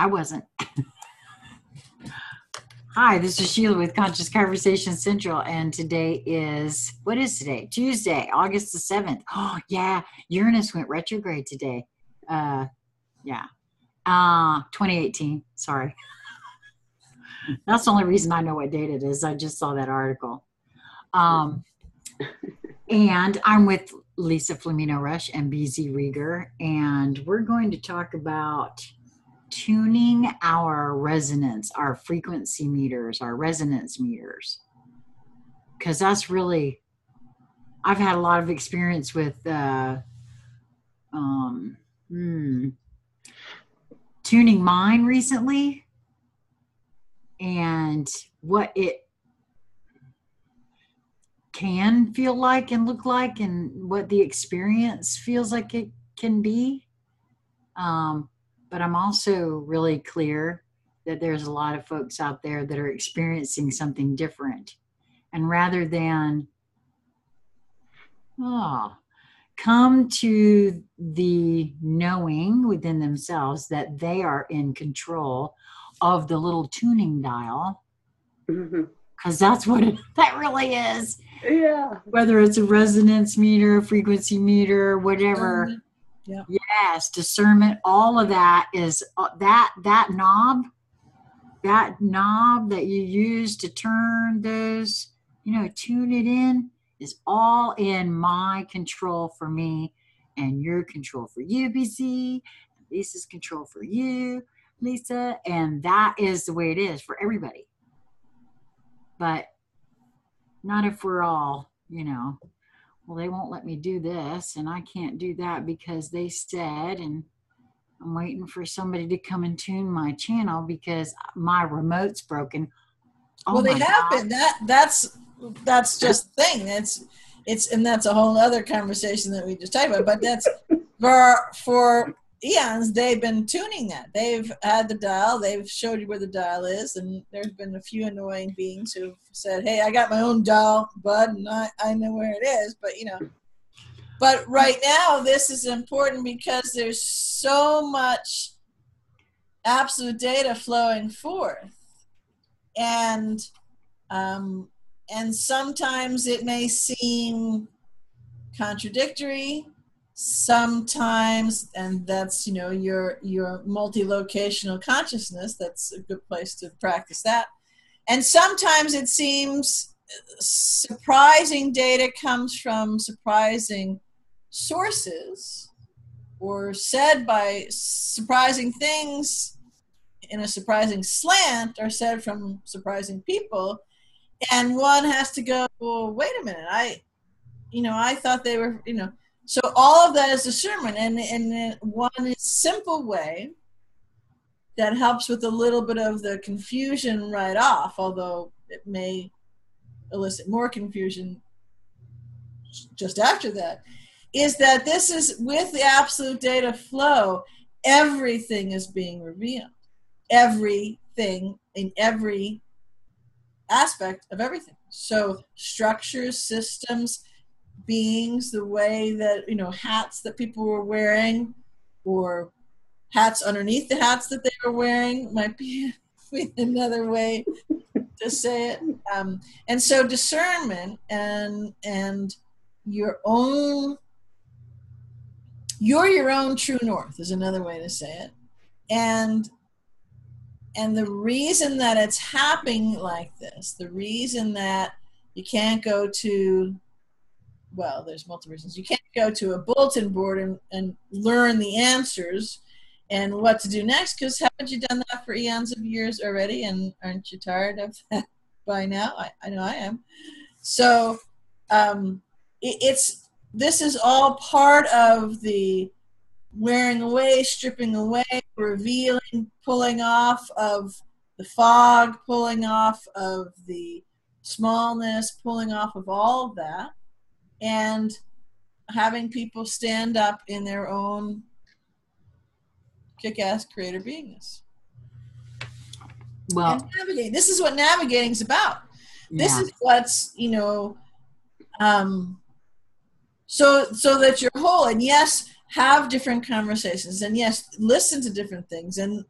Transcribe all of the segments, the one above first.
I wasn't. Hi, this is Sheila with Conscious Conversation Central, and today is, what is today? Tuesday, August the 7th. Oh, yeah, Uranus went retrograde today. 2018, sorry. That's the only reason I know what date it is. I just saw that article. And I'm with Lisa Flamino Rush and BZ Rieger, and we're going to talk about tuning our resonance, our frequency meters, our resonance meters. Because that's really, I've had a lot of experience with tuning mine recently, and what it can feel like and look like, and what the experience feels like it can be. But I'm also really clear that there's a lot of folks out there that are experiencing something different. And rather than come to the knowing within themselves that they are in control of the little tuning dial, because that's what that really is. Yeah. Whether it's a resonance meter, a frequency meter, whatever. Yeah. Yes, discernment, all of that is that knob that you use to turn those, tune it in, is all in my control for me, and your control for you, BC, Lisa's control for you, Lisa, and that is the way it is for everybody. But not if we're all, well, they won't let me do this, and I can't do that because they said, and I'm waiting for somebody to come and tune my channel because my remote's broken. Well, they have been. That's just the thing. It's and that's a whole other conversation that we just talked about. But that's for eons, they've been tuning that. They've had the dial. They've showed you where the dial is, and there's been a few annoying beings who've said, "Hey, I got my own dial, bud, and I know where it is." But But right now, this is important because there's so much absolute data flowing forth, and sometimes it may seem contradictory. Sometimes, and that's your multi-locational consciousness. That's a good place to practice that. And sometimes it seems surprising data comes from surprising sources, or said by surprising things in a surprising slant, or said from surprising people, and one has to go, well, wait a minute, I thought they were, so all of that is discernment, and one simple way that helps with a little bit of the confusion right off, although it may elicit more confusion just after that, is that this is, with the absolute data flow, everything is being revealed. Everything in every aspect of everything. So structures, systems, beings, the way that, hats that people were wearing, or hats underneath the hats that they were wearing, might be another way to say it. And so discernment and you're your own true north is another way to say it. And the reason that it's happening like this, the reason that you can't go to, well, there's multiple reasons. You can't go to a bulletin board and learn the answers and what to do next, because haven't you done that for eons of years already, and aren't you tired of that by now? I know I am. So this is all part of the wearing away, stripping away, revealing, pulling off of the fog, pulling off of the smallness, pulling off of all of that, and having people stand up in their own kick-ass creator beingness. Well, and navigating. This is what navigating is about. Yeah. This is what's, so that you're whole, and yes, have different conversations, and yes, listen to different things, and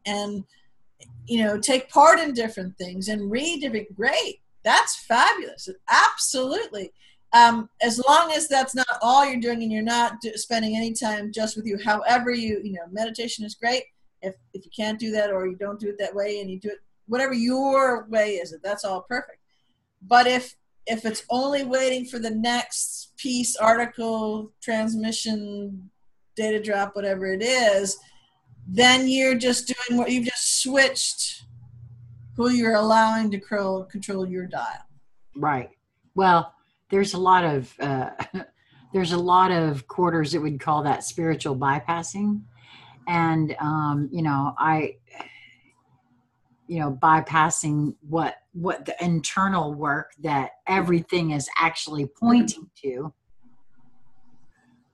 take part in different things and read different. Great, that's fabulous, absolutely. As long as that's not all you're doing and you're not spending any time just with you. However, meditation is great. If you can't do that, or you don't do it that way, and you do it whatever your way is, that's all perfect. But if it's only waiting for the next piece, article, transmission, data drop, whatever it is, then you're just doing what you've just switched who you're allowing to control your dial. Right. Well, there's a lot of quarters that would call that spiritual bypassing, and bypassing what the internal work that everything is actually pointing to.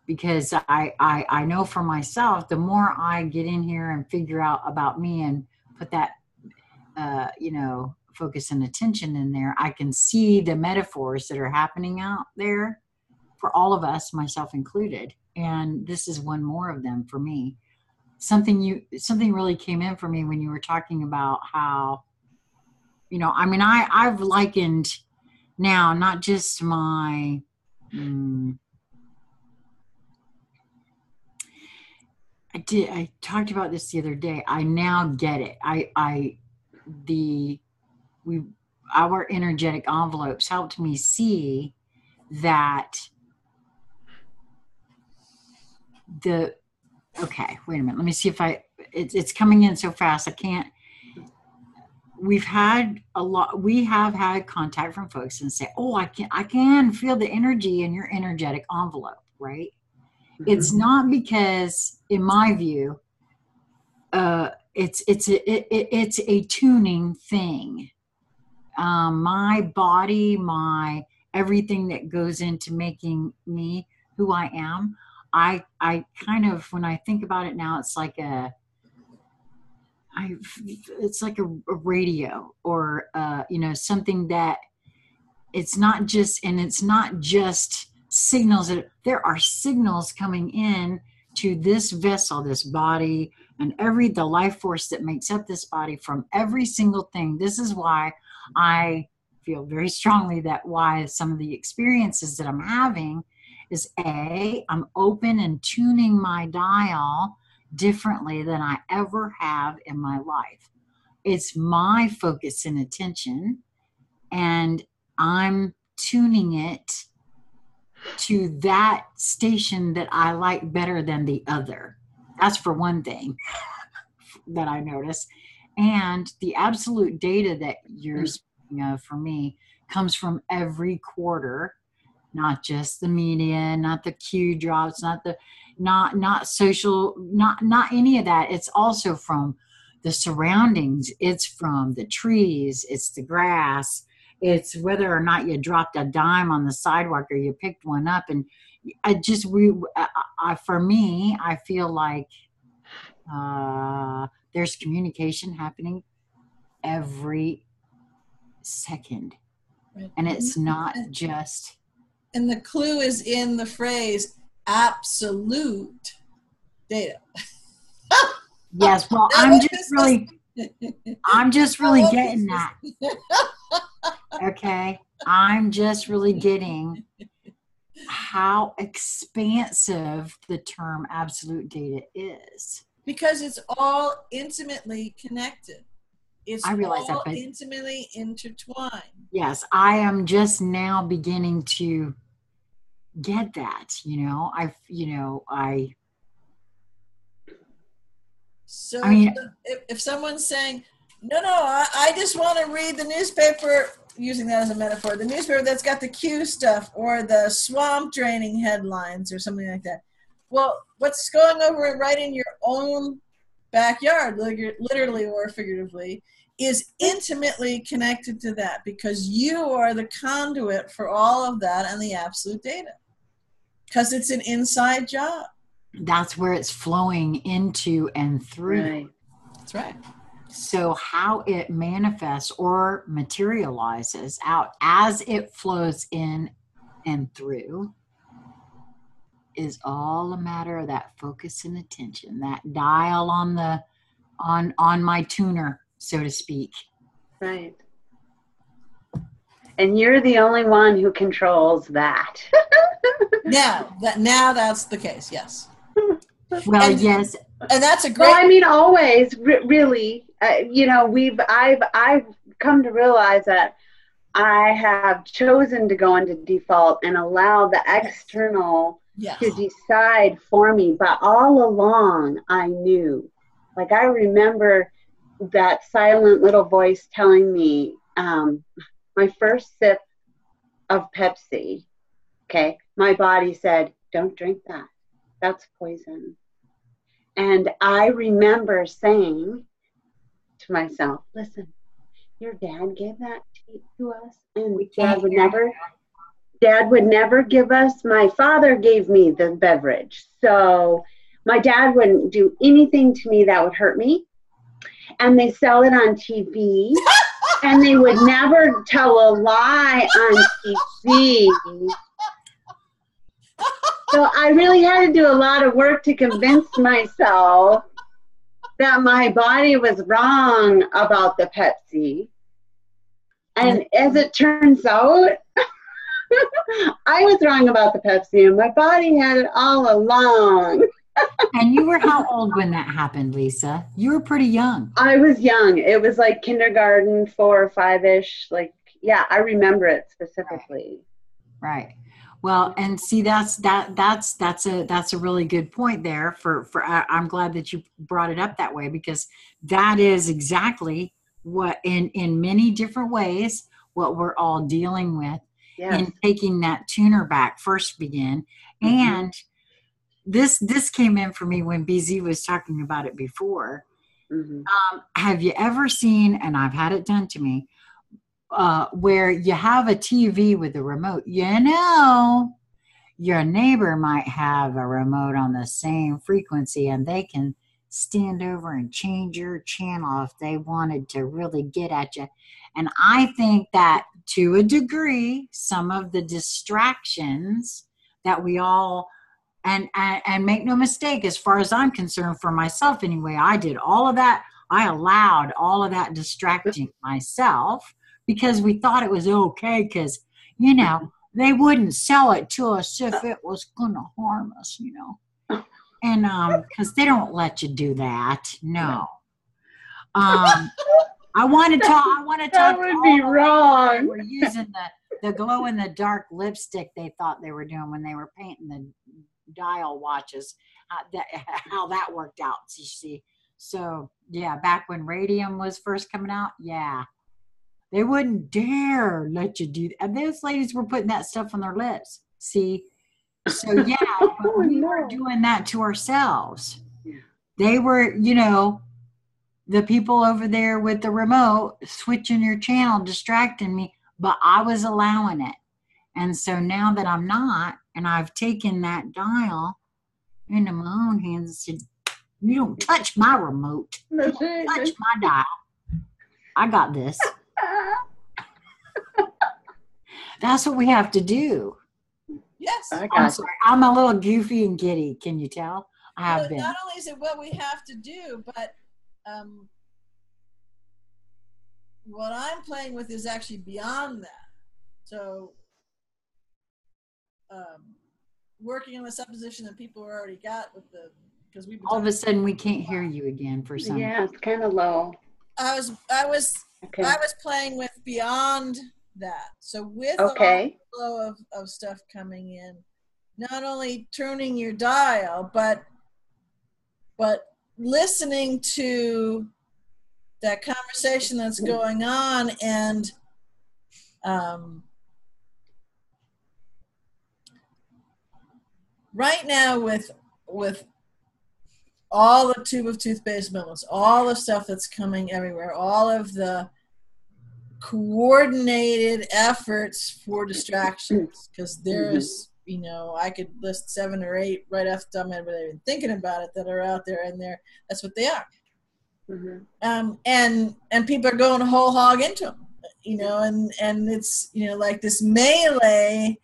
Because I know for myself, the more I get in here and figure out about me and put that, focus and attention in there, I can see the metaphors that are happening out there for all of us, myself included. And this is one more of them for me. Something really came in for me when you were talking about how, I've likened now, not just my, I talked about this the other day. I now get it. Our energetic envelopes helped me see that okay, wait a minute. Let me see if it's coming in so fast. I can't. We have had contact from folks and say, oh, I can feel the energy in your energetic envelope, right? Mm-hmm. It's not because, in my view, it's a tuning thing. My body, my everything that goes into making me who I am. I kind of, when I think about it now, it's like a radio, or something that it's not just signals. There are signals coming in to this vessel, this body, and the life force that makes up this body from every single thing. This is why I feel very strongly that why some of the experiences that I'm having is I'm open and tuning my dial differently than I ever have in my life. It's my focus and attention, and I'm tuning it to that station that I like better than the other. That's for one thing that I notice. And the absolute data that you're speaking of for me comes from every quarter, not just the media, not the Q drops, not social, not any of that. It's also from the surroundings. It's from the trees. It's the grass. It's whether or not you dropped a dime on the sidewalk or you picked one up. And for me, I feel like there's communication happening every second. Right. And it's not just. And the clue is in the phrase absolute data. Yes, well, I'm just really getting that. Okay, I'm just really getting how expansive the term absolute data is. Because it's all intimately connected. I realize all that, intimately intertwined. Yes, I am just now beginning to get that. So I mean, if someone's saying, no, I just want to read the newspaper, using that as a metaphor, the newspaper that's got the Q stuff or the swamp draining headlines or something like that. Well, what's going over right in your own backyard, literally or figuratively, is intimately connected to that, because you are the conduit for all of that and the absolute data, because it's an inside job. That's where it's flowing into and through. Right. That's right. So how it manifests or materializes out as it flows in and through is all a matter of that focus and attention, that dial on my tuner. so to speak. Right. And you're the only one who controls that. Now that's the case. Yes. Well, yes. And that's a great. Well, I mean, always, really, I've come to realize that I have chosen to go into default and allow the external to decide for me. But all along, I knew. Like, I remember that silent little voice telling me, my first sip of Pepsi, okay, my body said, don't drink that. That's poison. And I remember saying to myself, listen, your dad gave that to us, and Dad would never give us. My father gave me the beverage, so my dad wouldn't do anything to me that would hurt me. And they sell it on TV, and they would never tell a lie on TV. So I really had to do a lot of work to convince myself that my body was wrong about the Pepsi. And as it turns out, I was wrong about the Pepsi, and my body had it all along. And you were how old when that happened, Lisa? You were pretty young. I was young. It was like kindergarten, 4 or 5-ish. Like, yeah, I remember it specifically. Right. Well, and see, that's a really good point there. I'm glad that you brought it up that way, because that is exactly what in many different ways what we're all dealing with in taking that tuner back first begin. And this came in for me when BZ was talking about it before. Have you ever seen, and I've had it done to me, where you have a TV with a remote, your neighbor might have a remote on the same frequency, and they can stand over and change your channel if they wanted to really get at you. And I think that to a degree, some of the distractions that we all, and make no mistake, as far as I'm concerned, for myself anyway, I did all of that. I allowed all of that distracting myself, because we thought it was okay, because, they wouldn't sell it to us if it was going to harm us, And because they don't let you do that. No. I want to talk. That would be wrong. We're using the glow in the dark lipstick they thought they were doing when they were painting the dial watches. How that worked out. You see. So yeah, back when radium was first coming out, they wouldn't dare let you do that. And those ladies were putting that stuff on their lips. See. So but we were doing that to ourselves. They were, the people over there with the remote switching your channel, distracting me, but I was allowing it. And so now that I'm not, and I've taken that dial into my own hands and said, you don't touch my remote. You don't touch my dial. I got this. That's what we have to do. Yes. I'm sorry. I'm a little goofy and giddy. Can you tell? I have been. Not only is it what we have to do, but what I'm playing with is actually beyond that. So working on the supposition that people already got with because we've been all of a sudden we can't hear you again for some. Yeah, it's kind of low. I was playing with beyond that. So with a flow of stuff coming in, not only tuning your dial, but listening to that conversation that's going on, and right now with all the tube of toothpaste moments, all the stuff that's coming everywhere, all of the coordinated efforts for distractions, because there's I could list 7 or 8 right off the top of my head without even thinking about it that are out there, and that's what they are. And people are going whole hog into them, and it's like this melee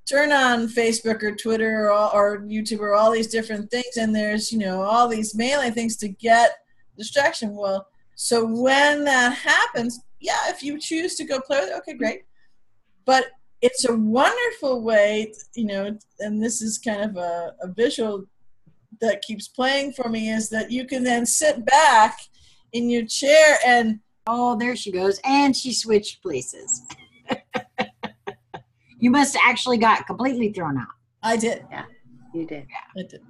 turn on Facebook or Twitter or YouTube or all these different things, and there's, you know, all these melee things to get distraction. Well, so when that happens, yeah, if you choose to go play with it, okay, great. But it's a wonderful way, you know, and this is kind of a visual that keeps playing for me, is that you can then sit back in your chair and, oh, there she goes. And she switched places. You must have actually got completely thrown out. I did. Yeah, you did. I did.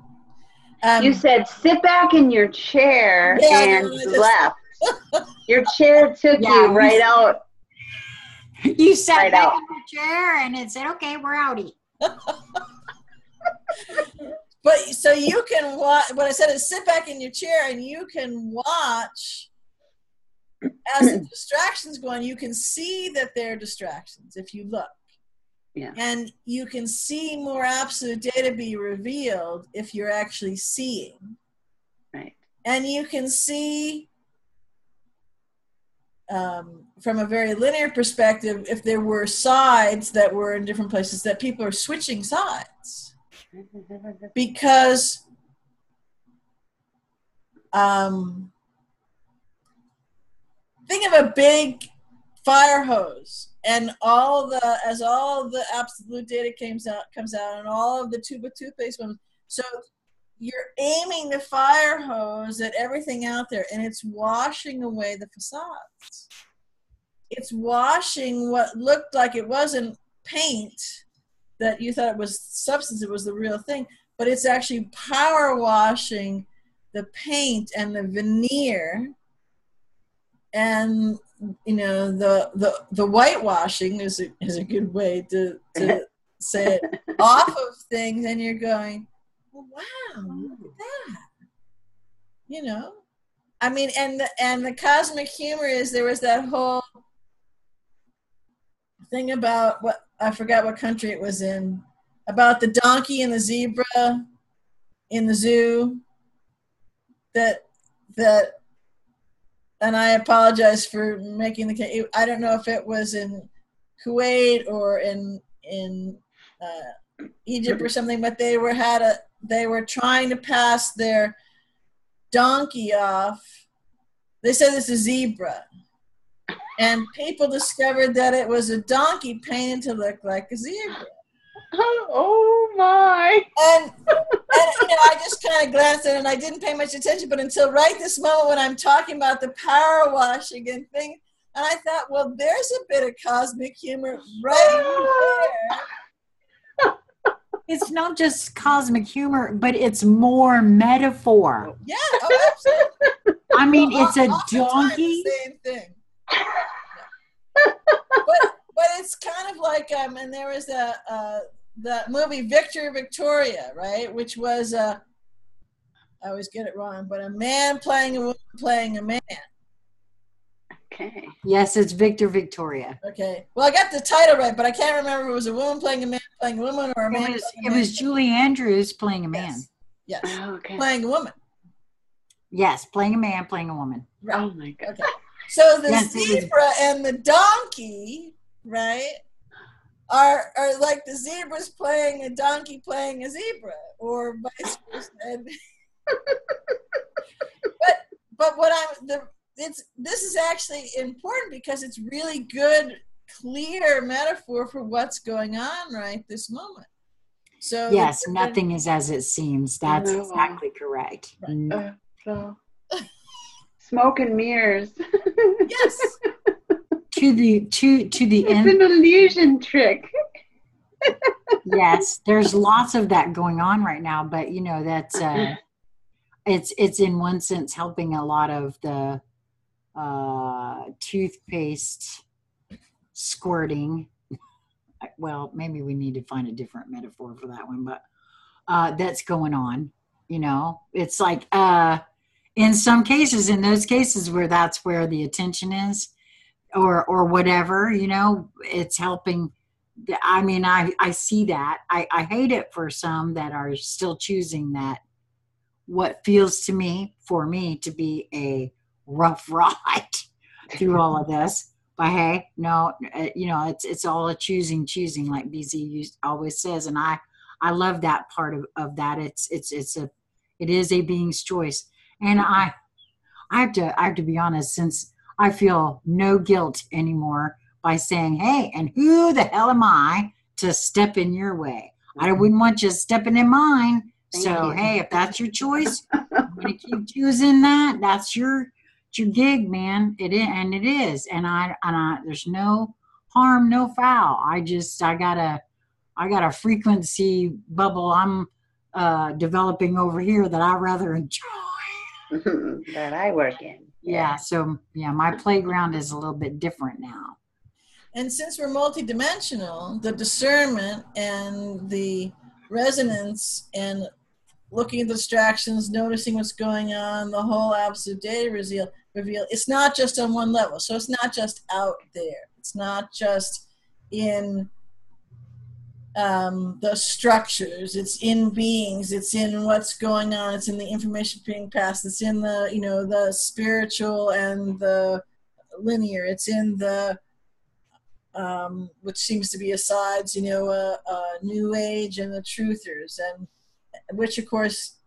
You said sit back in your chair and no, left. Your chair took you right out. You sat right back out. in your chair and it said, okay, we're outie. But so you can watch, what I said is sit back in your chair and you can watch as the distractions go on. You can see that they're distractions if you look. Yeah. And you can see more absolute data be revealed if you're actually seeing. Right. And you can see from a very linear perspective, if there were sides that were in different places, that people are switching sides. Because think of a big fire hose, and as all the absolute data comes out, and all of the tube of toothpaste ones. So you're aiming the fire hose at everything out there, and it's washing away the facades. It's washing what looked like it wasn't paint, that you thought it was substance, it was the real thing, but it's actually power washing the paint and the veneer. And you know, the whitewashing is a good way to say it, off of things, and you're going, well, wow, look at that. You know, I mean, and the cosmic humor is, there was that whole thing about, what, I forgot what country it was in, about the donkey and the zebra in the zoo, that and I apologize for making the case. I don't know if it was in Kuwait or in Egypt or something, but they were trying to pass their donkey off. They said it's a zebra, and people discovered that it was a donkey painted to look like a zebra. Oh my! And you know, I just kind of glanced at it and I didn't pay much attention, but until right this moment when I'm talking about the power washing and things, and I thought, well, there's a bit of cosmic humor right there. It's not just cosmic humor, but it's more metaphor. Yeah, oh, absolutely. I mean, it's a donkey. The same thing. Yeah. But it's kind of like, and there was the movie Victor Victoria, right? Which was I always get it wrong, but a man playing a woman playing a man. Okay. Yes, it's Victor Victoria. Okay. Well, I got the title right, but I can't remember if it was a woman playing a man playing a woman, or a man. It was Julie Andrews playing a man. Yes. Oh, okay. Playing a woman. Yes, playing a man, playing a woman. Right. Oh my God. Okay. So the Yes, zebra and the donkey, right, are like the zebra's playing a donkey playing a zebra, or vice versa. but what this is actually important, because it's really good, clear metaphor for what's going on right this moment. So yes, nothing is as it seems. That's exactly correct. Right. So smoke and mirrors. Yes. To the It's end. an illusion trick. Yes, there's lots of that going on right now, but you know, that's it's in one sense helping a lot of the toothpaste squirting. Well, maybe we need to find a different metaphor for that one, but that's going on. You know, it's like in some cases, in those cases where that's where the attention is, or whatever, you know, it's helping. I mean, I see that. I hate it for some that are still choosing that, what feels to me, for me, to be a rough ride through all of this. But hey, no, it's all a choosing, like BZ always says, and I love that part of that. It is a being's choice, and I have to be honest, since I feel no guilt anymore by saying, hey, and who the hell am I to step in your way? I wouldn't want you stepping in mine. So, hey, if that's your choice, I'm going to keep choosing that. That's your gig, man. It is, and it is. And I there's no harm, no foul. I got a frequency bubble I'm developing over here that I rather enjoy. That I work in. Yeah. So yeah, my playground is a little bit different now. And since we're multidimensional, the discernment and the resonance and looking at the distractions, noticing what's going on, the whole absolute data reveal, it's not just on one level. So it's not just out there. It's not just in the structures, it's in beings, it's in what's going on, it's in the information being passed, it's in the, the spiritual and the linear, it's in the which seems to be asides, new age and the truthers, and which of course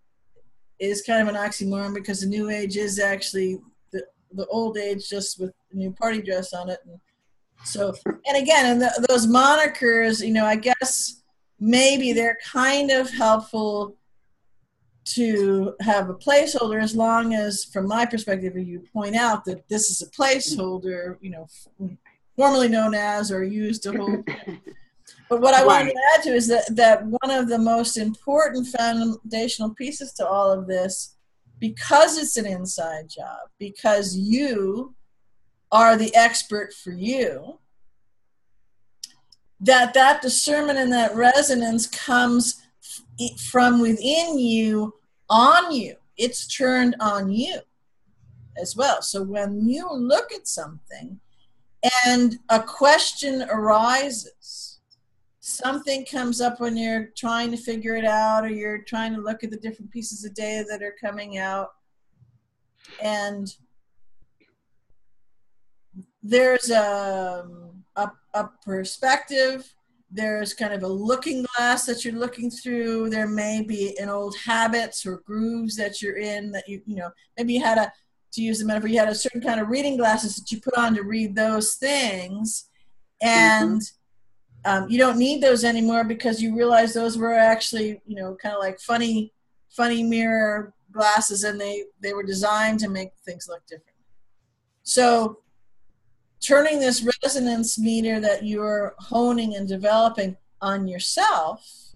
is kind of an oxymoron, because the new age is actually the old age, just with new party dress on it. And so, and again, and those monikers, I guess maybe they're kind of helpful to have a placeholder, as long as, from my perspective, you point out that this is a placeholder, formerly known as or used to hold. But what I wanted to add to is that one of the most important foundational pieces to all of this, because it's an inside job, because you are the expert for you, that discernment and that resonance comes from within you, on you. It's turned on you as well. So when you look at something and a question arises, something comes up when you're trying to figure it out, or you're trying to look at the different pieces of data that are coming out, and there's a perspective, there's kind of a looking glass that you're looking through, there may be an old habits or grooves that you're in, that maybe you had to use the metaphor, you had a certain kind of reading glasses that you put on to read those things, and you don't need those anymore, because you realize those were actually, kind of like funny mirror glasses, and they were designed to make things look different. So turning this resonance meter that you're honing and developing on yourself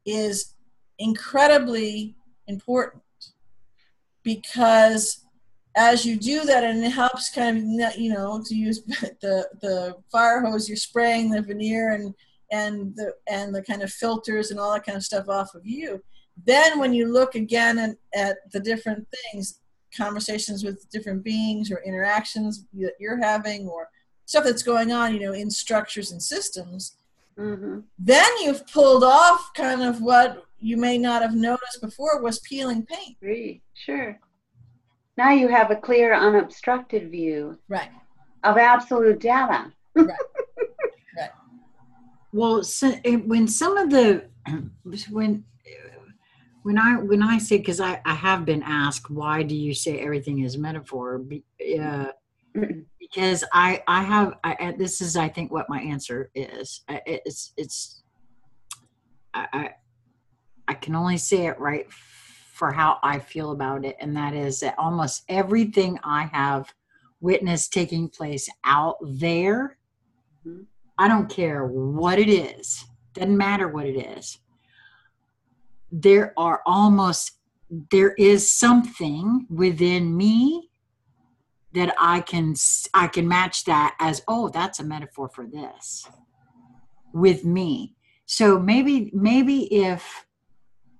is incredibly important, because as you do that, and it helps kind of, to use the fire hose, you're spraying the veneer and the kind of filters and all that kind of stuff off of you. Then when you look again at the different things, conversations with different beings or interactions that you're having, or stuff that's going on, in structures and systems, then you've pulled off kind of what you may not have noticed before was peeling paint. Great, sure. Now you have a clear, unobstructed view, right, of absolute data. Right. Right. Well, so when some of the when I say, because I have been asked, why do you say everything is metaphor? Because this is, I think, what my answer is. I can only say it right for how I feel about it, and that is that almost everything I have witnessed taking place out there, I don't care what it is, doesn't matter what it is, there is something within me that I can match that as, oh, that's a metaphor for this with me. So maybe if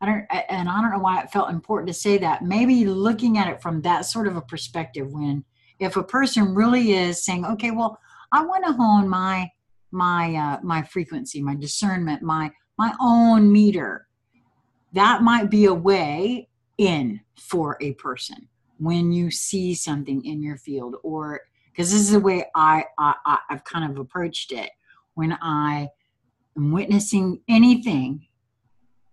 I don't know why it felt important to say that, maybe looking at it from that sort of a perspective, when if a person really is saying, okay, well, I want to hone my frequency, my discernment, my own meter, that might be a way in for a person when you see something in your field, or because this is the way I've kind of approached it. When I am witnessing anything,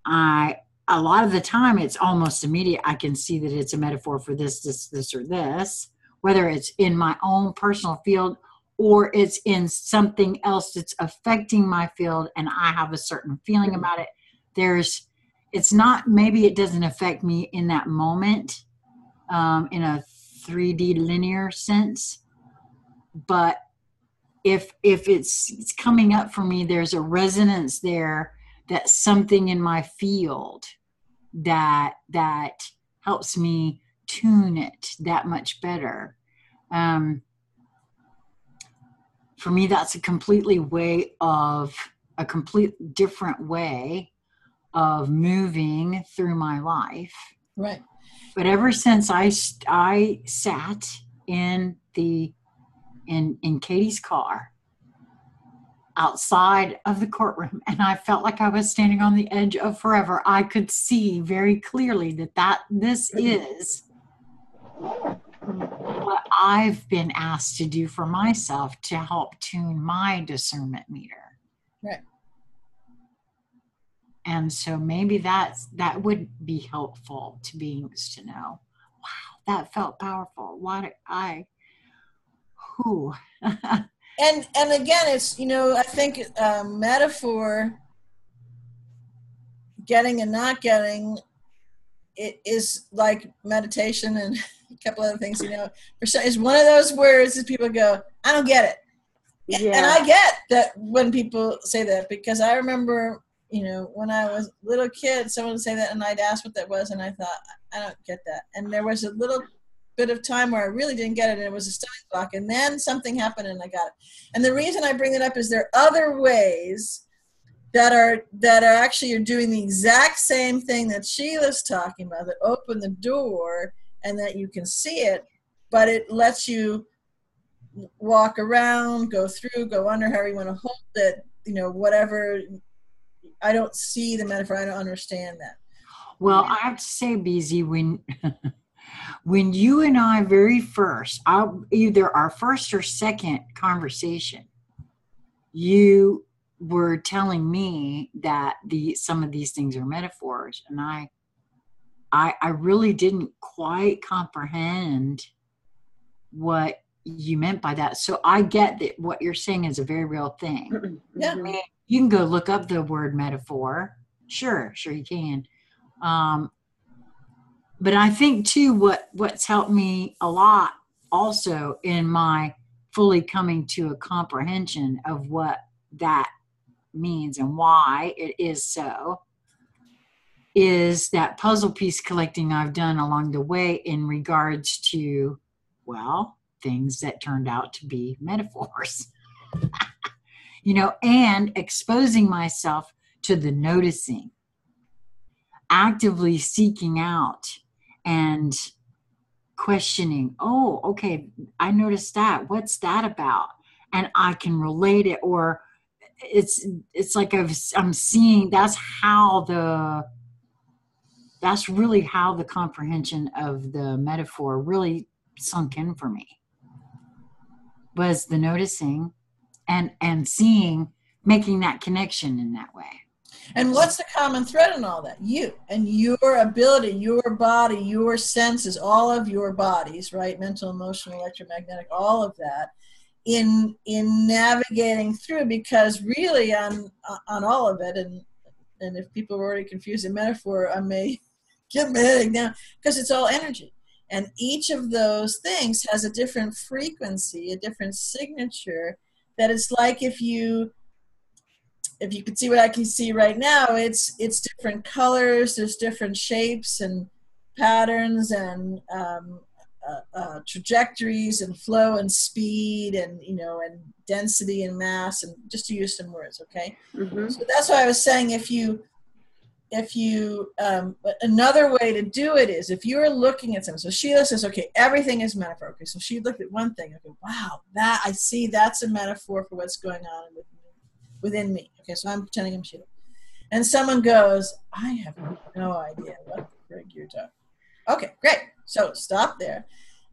a lot of the time it's almost immediate. I can see that it's a metaphor for this, or this, whether it's in my own personal field or it's in something else that's affecting my field and I have a certain feeling about it. It's not, maybe it doesn't affect me in that moment, in a 3D linear sense, but if it's coming up for me, there's a resonance there, that's something in my field that helps me tune it that much better. For me, that's a complete different way of moving through my life. Right. But ever since I sat in Katie's car outside of the courtroom, and I felt like I was standing on the edge of forever, I could see very clearly that this is what I've been asked to do for myself to help tune my discernment meter. Right. And so maybe that would be helpful to be used to know. Wow, that felt powerful. And again, it's, I think metaphor, getting and not getting, it is like meditation and a couple other things, it's one of those words that people go, I don't get it. Yeah. And I get that when people say that, because I remember, when I was a little kid, someone would say that and I'd ask what that was, and I thought, I don't get that. And there was a little bit of time where I really didn't get it, and it was a stumbling block, and then something happened and I got it. And the reason I bring that up is there are other ways that are actually, you're doing the exact same thing that Sheila's talking about, that open the door and that you can see it, but it lets you walk around, go through, go under, however you want to hold it, whatever. I don't see the metaphor. I don't understand that. Well, I have to say, BZ, when you and I very first, either our first or second conversation, you were telling me that some of these things are metaphors, and I really didn't quite comprehend what you meant by that. So I get that what you're saying is a very real thing. Yeah. I mean, you can go look up the word metaphor. Sure you can. But I think too, what's helped me a lot also in my fully coming to a comprehension of what that means and why it is so, is that puzzle piece collecting I've done along the way in regards to, things that turned out to be metaphors. And exposing myself to the noticing, actively seeking out and questioning, oh, okay, I noticed that. What's that about? And I can relate it, or it's like I'm seeing that's really how the comprehension of the metaphor really sunk in for me, was the noticing and seeing, making that connection in that way. And what's the common thread in all that? You and your ability, your body, your senses, all of your bodies, right? Mental, emotional, electromagnetic, all of that in navigating through, because really on all of it, and if people are already confused in metaphor, I may get my headache now, because it's all energy. And each of those things has a different frequency, a different signature, that it's like if you could see what I can see right now, it's different colors, there's different shapes and patterns and trajectories and flow and speed and and density and mass, and just to use some words, okay? Mm-hmm. So that's why I was saying, if you another way to do it is, if you're looking at something, so Sheila says, okay, everything is metaphor. Okay, so she looked at one thing, okay, wow, that I see, that's a metaphor for what's going on within me. Okay, so I'm pretending I'm Sheila. And someone goes, I have no idea what the frig you're talking. Okay, great. So stop there.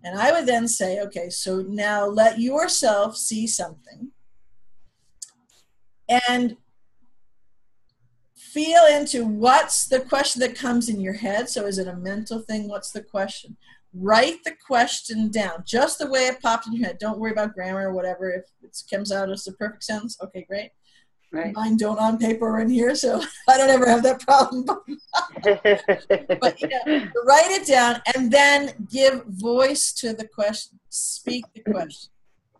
And I would then say, okay, so now let yourself see something and feel into what's the question that comes in your head. So is it a mental thing? What's the question? Write the question down, just the way it popped in your head. Don't worry about grammar or whatever. If it comes out as a perfect sentence, okay, great. Right. Mine don't on paper or in here, so I don't ever have that problem. But you know, write it down and then give voice to the question. Speak the question.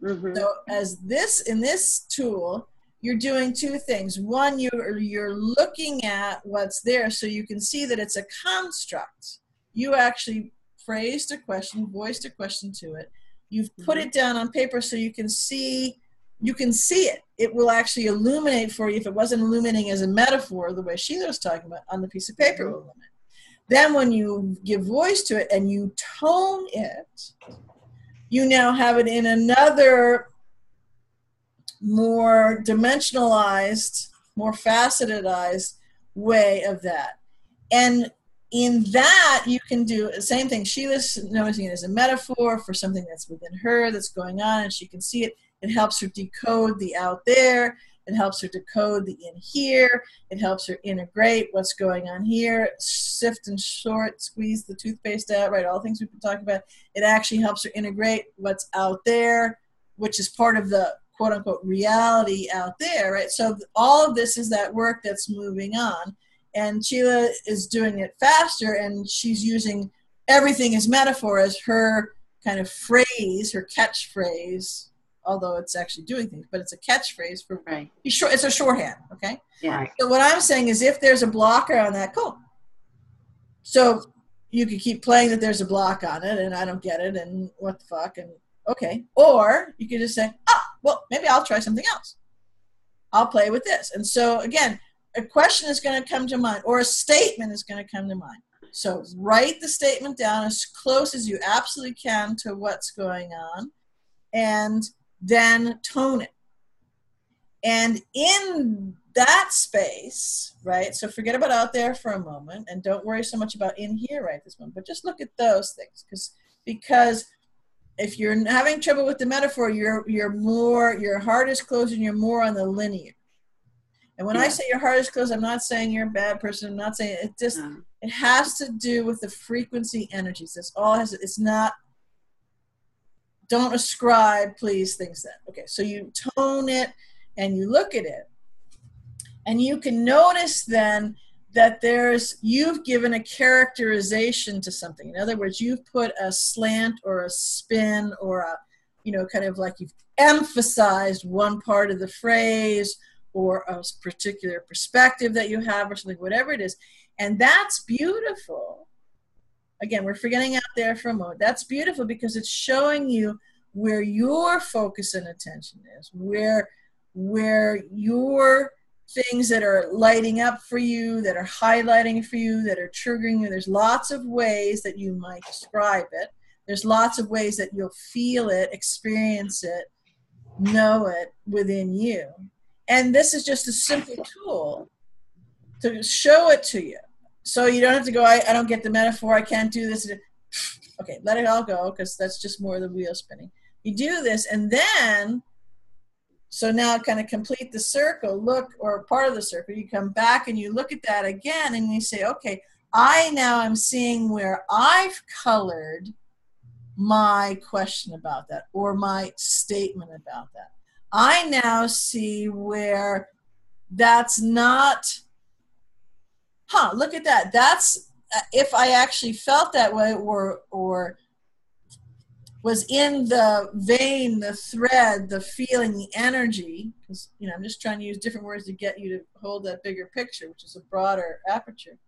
Mm-hmm. So as in this tool, you're doing two things. One, you're looking at what's there so you can see that it's a construct. You actually phrased a question, voiced a question to it. You've put it down on paper so you can see it. It will actually illuminate for you. If it wasn't illuminating as a metaphor, the way Sheila was talking about, on the piece of paper will illuminate. Then when you give voice to it and you tone it, you now have it in another more dimensionalized, more facetedized way of that. And in that, you can do the same thing. Sheila's noticing it as a metaphor for something that's within her, that's going on, and she can see it. It helps her decode the out there. It helps her decode the in here. It helps her integrate what's going on here, sift and sort, squeeze the toothpaste out, right? All things we've been talking about. It actually helps her integrate what's out there, which is part of the quote unquote reality out there, right? So all of this is that work that's moving on. And Sheila is doing it faster, and she's using everything as metaphor as her kind of phrase, her catchphrase, although it's actually doing things, but it's a catchphrase for, right. It's a shorthand, okay? Yeah. So what I'm saying is if there's a blocker on that, cool. So you could keep playing that there's a block on it, and I don't get it, and what the fuck, and okay. Or you could just say, well, maybe I'll try something else. I'll play with this. And so again, a question is going to come to mind, or a statement is going to come to mind. So write the statement down as close as you absolutely can to what's going on, and then tone it. And in that space, right, so forget about out there for a moment, and don't worry so much about in here right this moment, but just look at those things. Because if you're having trouble with the metaphor, your heart is closed and you're more on the linear. And when I say your heart is closed, I'm not saying you're a bad person. I'm not saying it has to do with the frequency energies. That's all it has. It's not, don't ascribe, please, things that. Okay, so you tone it and you look at it. And you can notice then that you've given a characterization to something. In other words, you've put a slant or a spin or a, kind of like you've emphasized one part of the phrase or a particular perspective that you have or something, whatever it is. And that's beautiful. Again, we're forgetting out there for a moment. That's beautiful because it's showing you where your focus and attention is, where your things that are lighting up for you, that are highlighting for you, that are triggering you. There's lots of ways that you might describe it. There's lots of ways that you'll feel it, experience it, know it within you. And this is just a simple tool to show it to you. So you don't have to go, I don't get the metaphor, I can't do this. Okay, let it all go, because that's just more of the wheel spinning. You do this, and then, so now kind of complete the circle, or part of the circle, you come back and you look at that again, and you say, okay, I now am seeing where I've colored my question about that, or my statement about that. I now see where that's not, look at that. That's, if I actually felt that way or was in the vein, the thread, the feeling, the energy, because, I'm just trying to use different words to get you to hold that bigger picture, which is a broader aperture.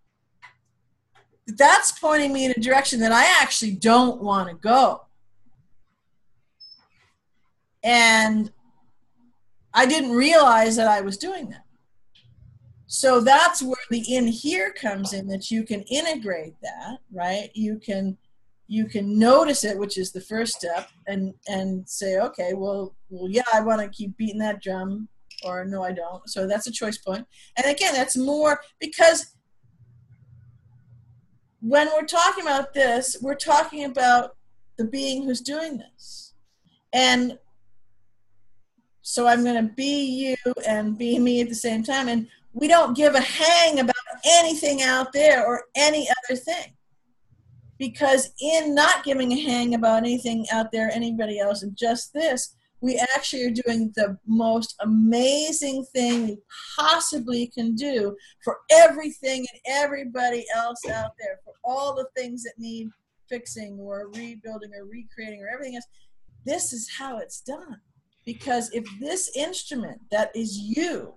That's pointing me in a direction that I actually don't want to go. And I didn't realize that I was doing that. So that's where the in here comes in, that you can integrate that, right? You can notice it, which is the first step, and say, okay, well, yeah, I want to keep beating that drum, or no, I don't. So that's a choice point. And again, that's more because when we're talking about this, we're talking about the being who's doing this. And so I'm going to be you and be me at the same time. And we don't give a hang about anything out there or any other thing. Because in not giving a hang about anything out there, anybody else, and just this, we actually are doing the most amazing thing we possibly can do for everything and everybody else out there, for all the things that need fixing or rebuilding or recreating or everything else. This is how it's done. Because if this instrument that is you,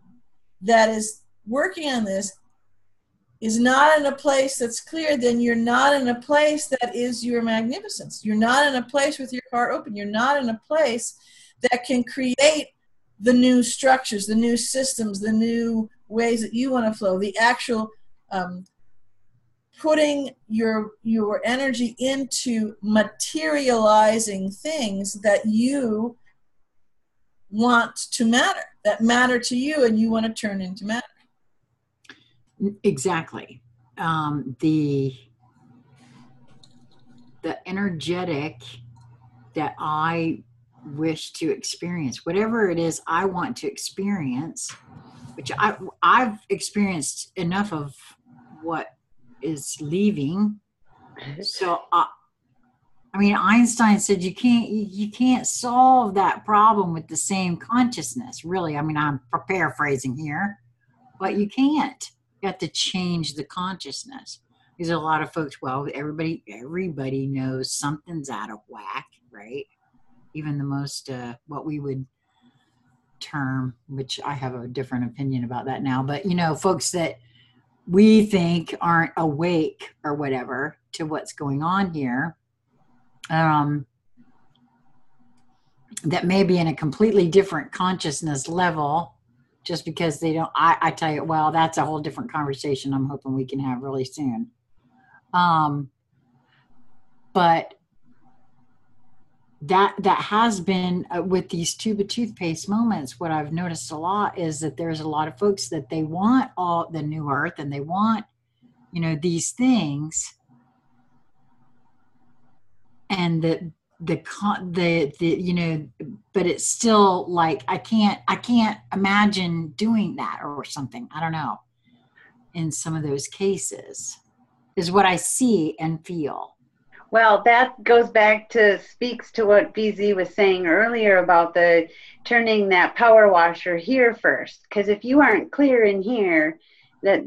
that is working on this, is not in a place that's clear, then you're not in a place that is your magnificence. You're not in a place with your heart open. You're not in a place that can create the new structures, the new systems, the new ways that you want to flow, the actual putting your energy into materializing things that you want to matter, that matter to you and you want to turn into matter. Exactly. The energetic that I wish to experience, whatever it is I want to experience, which I've experienced enough of what is leaving. So I mean, Einstein said you can't solve that problem with the same consciousness, really. I mean, I'm paraphrasing here, but you can't. You have to change the consciousness. There's a lot of folks, well, everybody knows something's out of whack, right? Even the most, what we would term, which I have a different opinion about that now, but, you know, folks that we think aren't awake or whatever to what's going on here, that may be in a completely different consciousness level, just because they don't, I tell you, well, that's a whole different conversation I'm hoping we can have really soon. But that has been with these tube of toothpaste moments, what I've noticed a lot is that there's a lot of folks that they want all the new earth and they want, you know, these things, and the you know, but it's still like I can't imagine doing that or something. I don't know. In some of those cases is what I see and feel. Well, that goes back to, speaks to what BZ was saying earlier about the turning that power washer here first. Because if you aren't clear in here, that,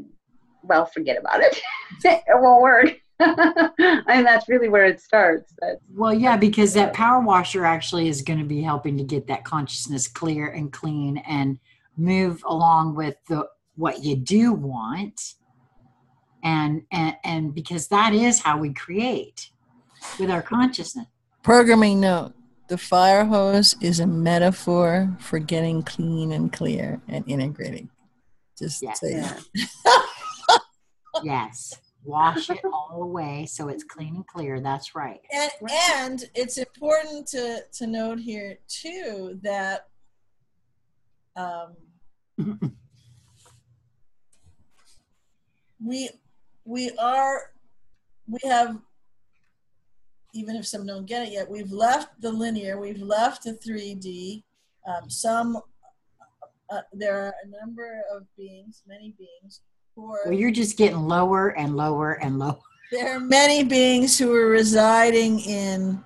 well, forget about it. It won't work. And that's really where it starts. Well, yeah, because that power washer actually is going to be helping to get that consciousness clear and clean and move along with what you do want. And because that is how we create with our consciousness. Programming note: the fire hose is a metaphor for getting clean and clear and integrating. Just say that. Yes. Wash it all away so it's clean and clear. That's right. And it's important to note here too that we have, even if some don't get it yet, we've left the linear, we've left the 3D. There are a number of beings, many beings, well, you're just getting lower and lower and lower. There are many beings who are residing in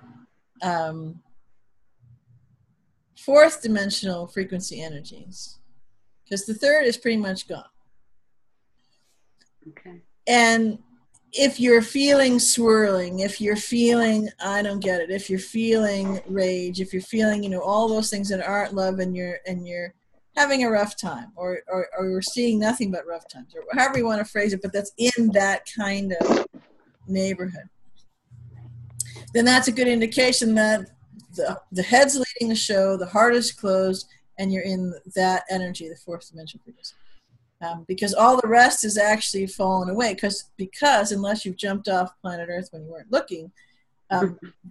fourth dimensional frequency energies, because the third is pretty much gone. Okay. And if you're feeling swirling, if you're feeling I don't get it, if you're feeling rage, if you're feeling, you know, all those things that aren't love, and you're having a rough time, or you're seeing nothing but rough times, or however you want to phrase it, but that's in that kind of neighborhood, then that's a good indication that the head's leading the show, the heart is closed, and you're in that energy, the fourth dimension frequency. Because all the rest is actually fallen away, because unless you've jumped off planet Earth when you weren't looking,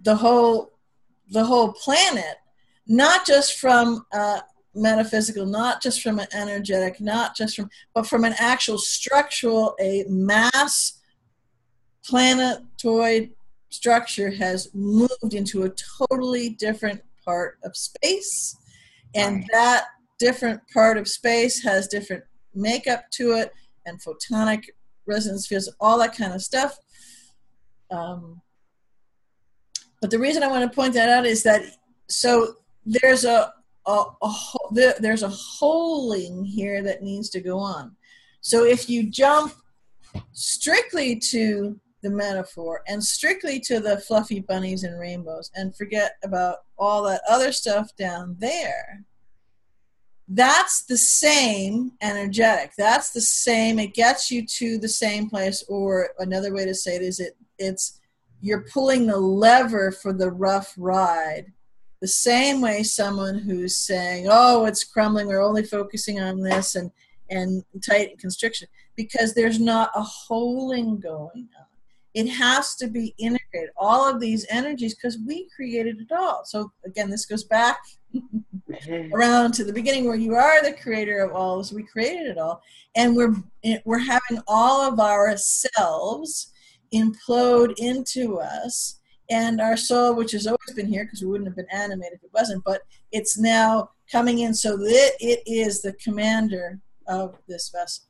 the whole planet, not just from metaphysical, not just from an energetic, but from an actual structural, a mass planetoid structure has moved into a totally different part of space. And Right. that different part of space has different makeup to it and photonic resonance fields, all that kind of stuff. But the reason I want to point that out is that, so there's there's a holding here that needs to go on. So if you jump strictly to the metaphor and strictly to the fluffy bunnies and rainbows and forget about all that other stuff down there, that's the same energetic. That's the same. It gets you to the same place, or another way to say it is it's you're pulling the lever for the rough ride. The same way someone who's saying, oh, it's crumbling, we're only focusing on this and tight constriction, because there's not a holding going on. It has to be integrated, all of these energies, because we created it all. So again, this goes back around to the beginning, where you are the creator of all this. We created it all, and we're having all of ourselves implode into us, and our soul, which has always been here, because we wouldn't have been animated if it wasn't, but it's now coming in so that it is the commander of this vessel.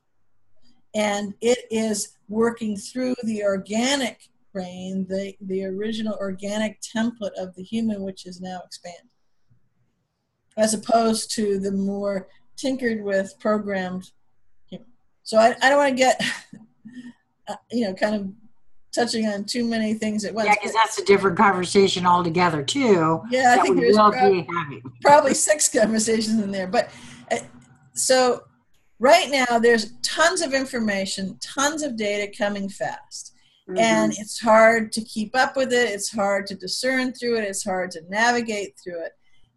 And it is working through the organic brain, the original organic template of the human, which is now expanded, as opposed to the more tinkered with, programmed human. So I don't want to get, kind of touching on too many things at once. Yeah, because that's a different conversation altogether, too. Yeah, I think there's probably 6 conversations in there. But so right now, there's tons of information, tons of data coming fast. Mm-hmm. And it's hard to keep up with it. It's hard to discern through it. It's hard to navigate through it.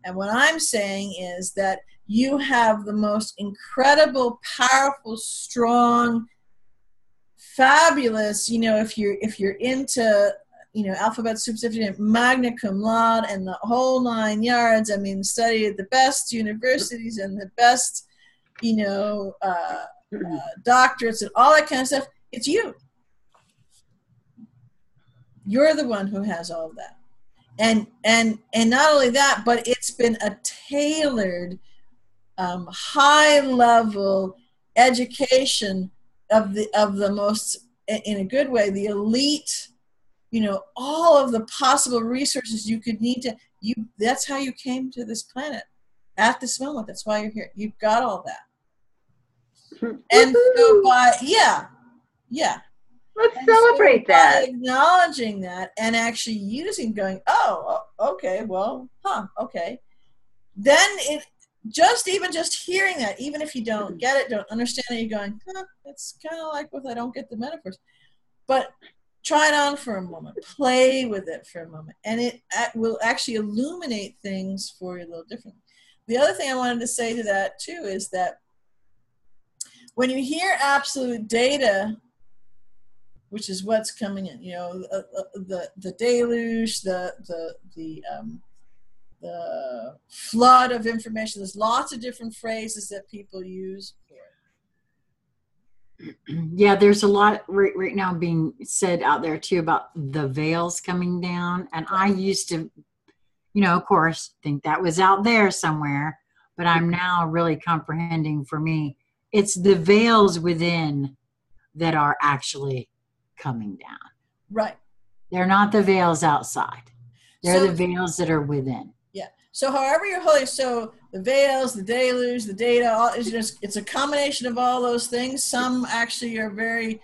And what I'm saying is that you have the most incredible, powerful, strong, fabulous, if you're into, alphabet soup, magna cum laude and the whole 9 yards. I mean, study at the best universities and the best, doctorates and all that kind of stuff. It's you. You're the one who has all of that. And not only that, but it's been a tailored, high level education of the most, in a good way, the elite, all of the possible resources you could need to, that's how you came to this planet at this moment. That's why you're here. You've got all that. And so let's celebrate that. By acknowledging that and actually going, oh, okay, well, okay. Then it just hearing that, even if you don't get it, don't understand it, you're going, it's kind of like with I don't get the metaphors. But try it on for a moment, play with it for a moment, and it will actually illuminate things for you a little differently. The other thing I wanted to say to that too is that when you hear absolute data, which is what's coming in, the deluge, the flood of information. There's lots of different phrases that people use for it. Yeah, there's a lot right now being said out there too about the veils coming down. And I used to, of course, think that was out there somewhere, but I'm now really comprehending, for me, it's the veils within that are actually coming down. Right. They're not the veils outside. They're the veils that are within. Yeah. So however you're holding, so the veils, the deluge, the data, it's a combination of all those things. Some actually are very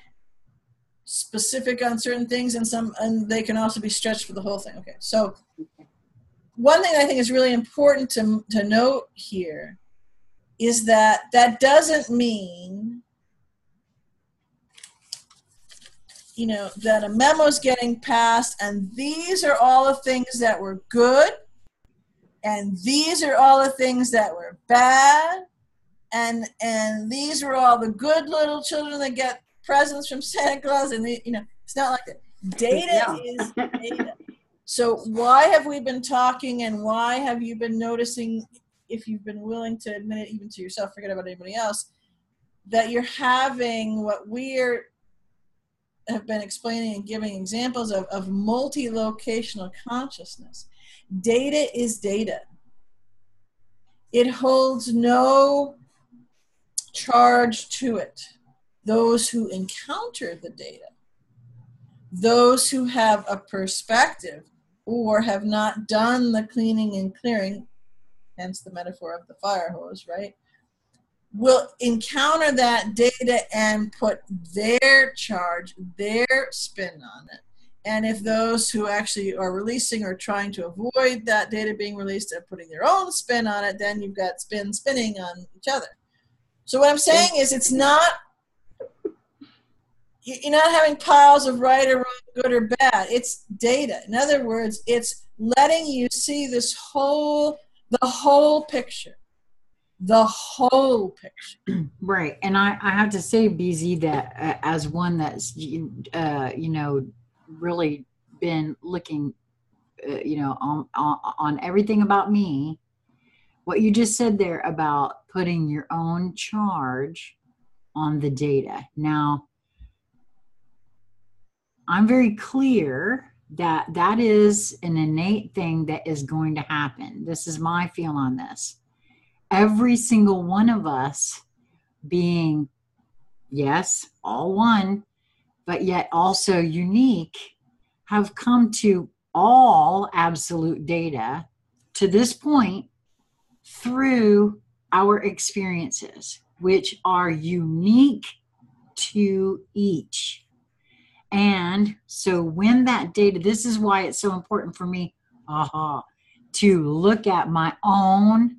specific on certain things, and they can also be stretched for the whole thing. Okay. So one thing I think is really important to note here is that doesn't mean that a memo's getting passed and these are all the things that were good and these are all the things that were bad and these were all the good little children that get presents from Santa Claus, and it's not like that. Data is data. So why have we been talking, and why have you been noticing, if you've been willing to admit it even to yourself, forget about anybody else, that you're having what we're have been explaining and giving examples of multi-locational consciousness. Data is data. It holds no charge to it. Those who encounter the data, those who have a perspective or have not done the cleaning and clearing, hence the metaphor of the fire hose, right, will encounter that data and put their charge, their spin on it. And if those who actually are releasing or trying to avoid that data being released are putting their own spin on it, then you've got spinning on each other. So what I'm saying is it's not, you're not having piles of right or wrong, good or bad. It's data. In other words, it's letting you see the whole picture. The whole picture. Right. And I have to say, BZ, that as one that's, really been looking, on everything about me, what you just said there about putting your own charge on the data. Now, I'm very clear that that is an innate thing that is going to happen. This is my feel on this. Every single one of us being, yes, all one, but yet also unique, have come to all absolute data to this point through our experiences, which are unique to each. And so when that data, this is why it's so important for me, to look at my own,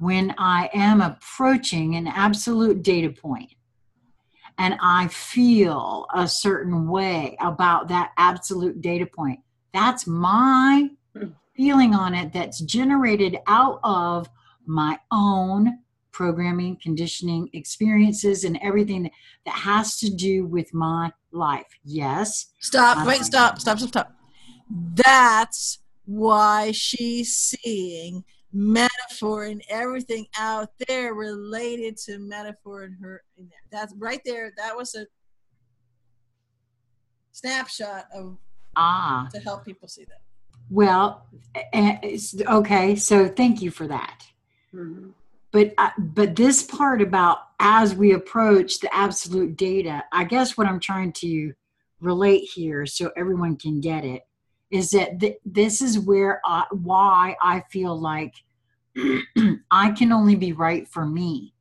when I am approaching an absolute data point and I feel a certain way about that absolute data point, that's my feeling on it, that's generated out of my own programming, conditioning, experiences, and everything that has to do with my life. Yes. Stop. That's why she's seeing metaphor and everything out there related to metaphor in her. That's right there. That was a snapshot of to help people see that. Well, okay. So thank you for that. Mm-hmm. But this part about as we approach the absolute data, I guess what I'm trying to relate here so everyone can get it is that this is where why I feel like I can only be right for me.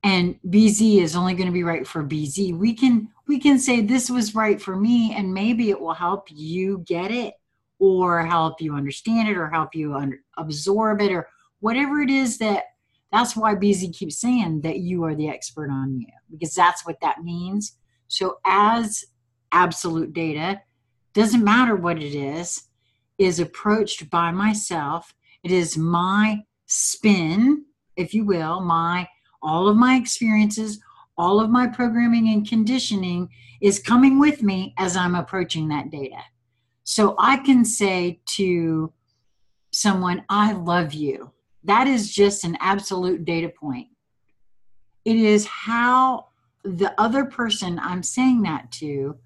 And BZ is only going to be right for BZ. We can say this was right for me, and maybe it will help you get it or help you understand it or help you absorb it or whatever it is. That's why BZ keeps saying that you are the expert on you, because that's what that means. So as absolute data, doesn't matter what it is approached by myself. It is my spin, if you will, all of my experiences, all of my programming and conditioning is coming with me as I'm approaching that data. So I can say to someone, I love you. That is just an absolute data point. It is how the other person I'm saying that to,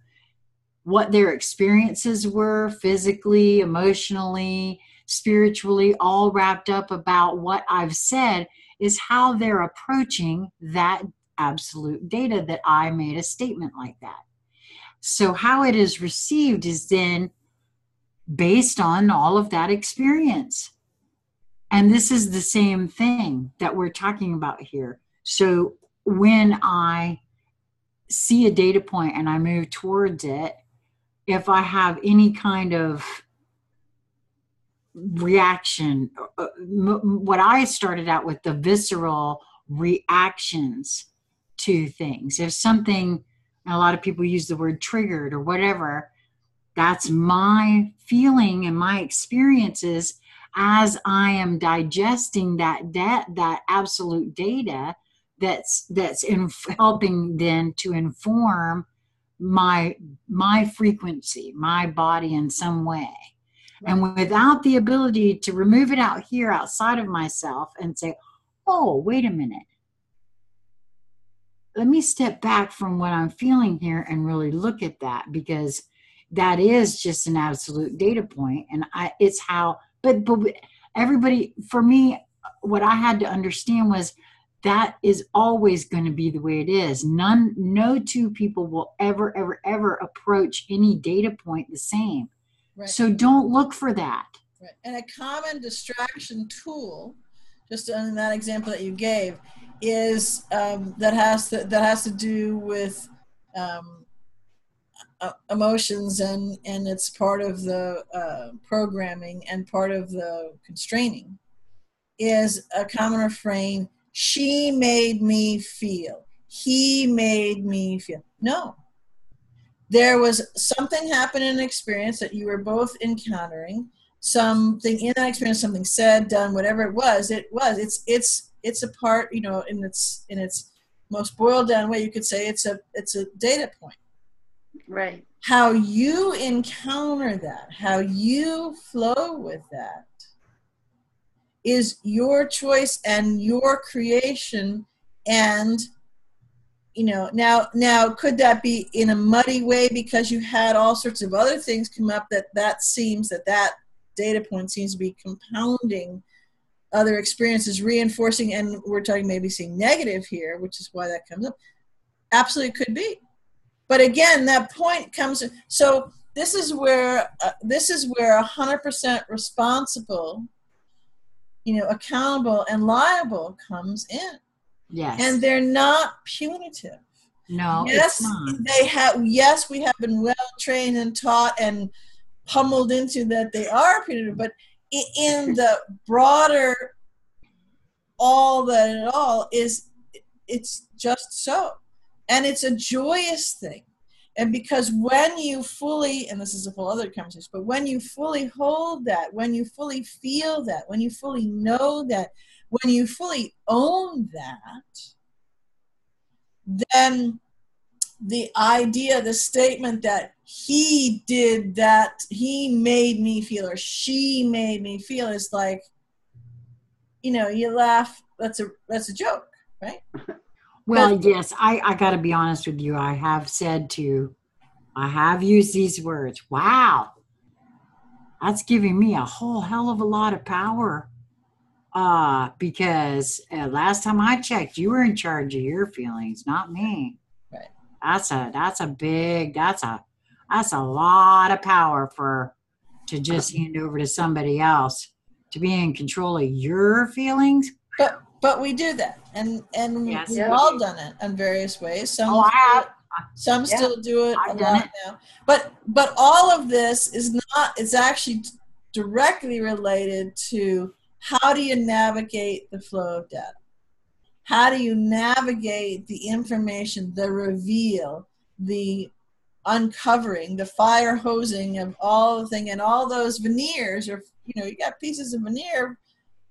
what their experiences were physically, emotionally, spiritually, all wrapped up about what I've said, is how they're approaching that absolute data that I made a statement like that. So how it is received is then based on all of that experience. And this is the same thing that we're talking about here. So when I see a data point and I move towards it, if I have any kind of reaction, what I started out with, the visceral reactions to things. If something, and a lot of people use the word triggered or whatever, that's my feeling and my experiences as I am digesting that absolute data that's helping then to inform my frequency, my body in some way. Right. And without the ability to remove it out here outside of myself and say, oh, wait a minute. let me step back from what I'm feeling here and really look at that, because that is just an absolute data point. And it's how, but everybody, for me, what I had to understand was that is always going to be the way it is. No two people will ever approach any data point the same. Right. So don't look for that. Right. And a common distraction tool, just in that example that you gave, is that has to do with emotions, and it's part of the programming and part of the constraining, is a common refrain: she made me feel, he made me feel. No. There was something happened in an experience that you were both encountering, something in that experience, something said, done, whatever it was. It's a part, in its most boiled down way, you could say it's a data point. Right. How you encounter that, how you flow with that, is your choice and your creation. And now could that be in a muddy way because you had all sorts of other things come up that seems that data point seems to be compounding other experiences, reinforcing, and we're talking maybe seeing negative here, which is why that comes up. Absolutely could be. But again, that point comes, so this is where 100% responsible, accountable and liable comes in. Yes. And they're not punitive. No, yes, it's not. Yes, we have been well trained and taught and pummeled into that they are punitive, but in the broader, all that it all is, it's just so. And it's a joyous thing. And because when you fully, and this is a whole other conversation, but when you fully hold that, when you fully feel that, when you fully know that, when you fully own that, then the idea, the statement that he did that, he made me feel, or she made me feel, is like, you laugh, that's a joke, right? Well, yes, I got to be honest with you. I have used these words. Wow. That's giving me a whole hell of a lot of power. Because last time I checked, you were in charge of your feelings, not me. Right. That's a lot of power to just hand over to somebody else to be in control of your feelings. But we do that, and yes, we've all done it in various ways. Some still do it a lot now. But all of this is not. It's actually directly related to how do you navigate the flow of data? How do you navigate the information, the reveal, the uncovering, the fire hosing of all the thing, and all those veneers, or you got pieces of veneer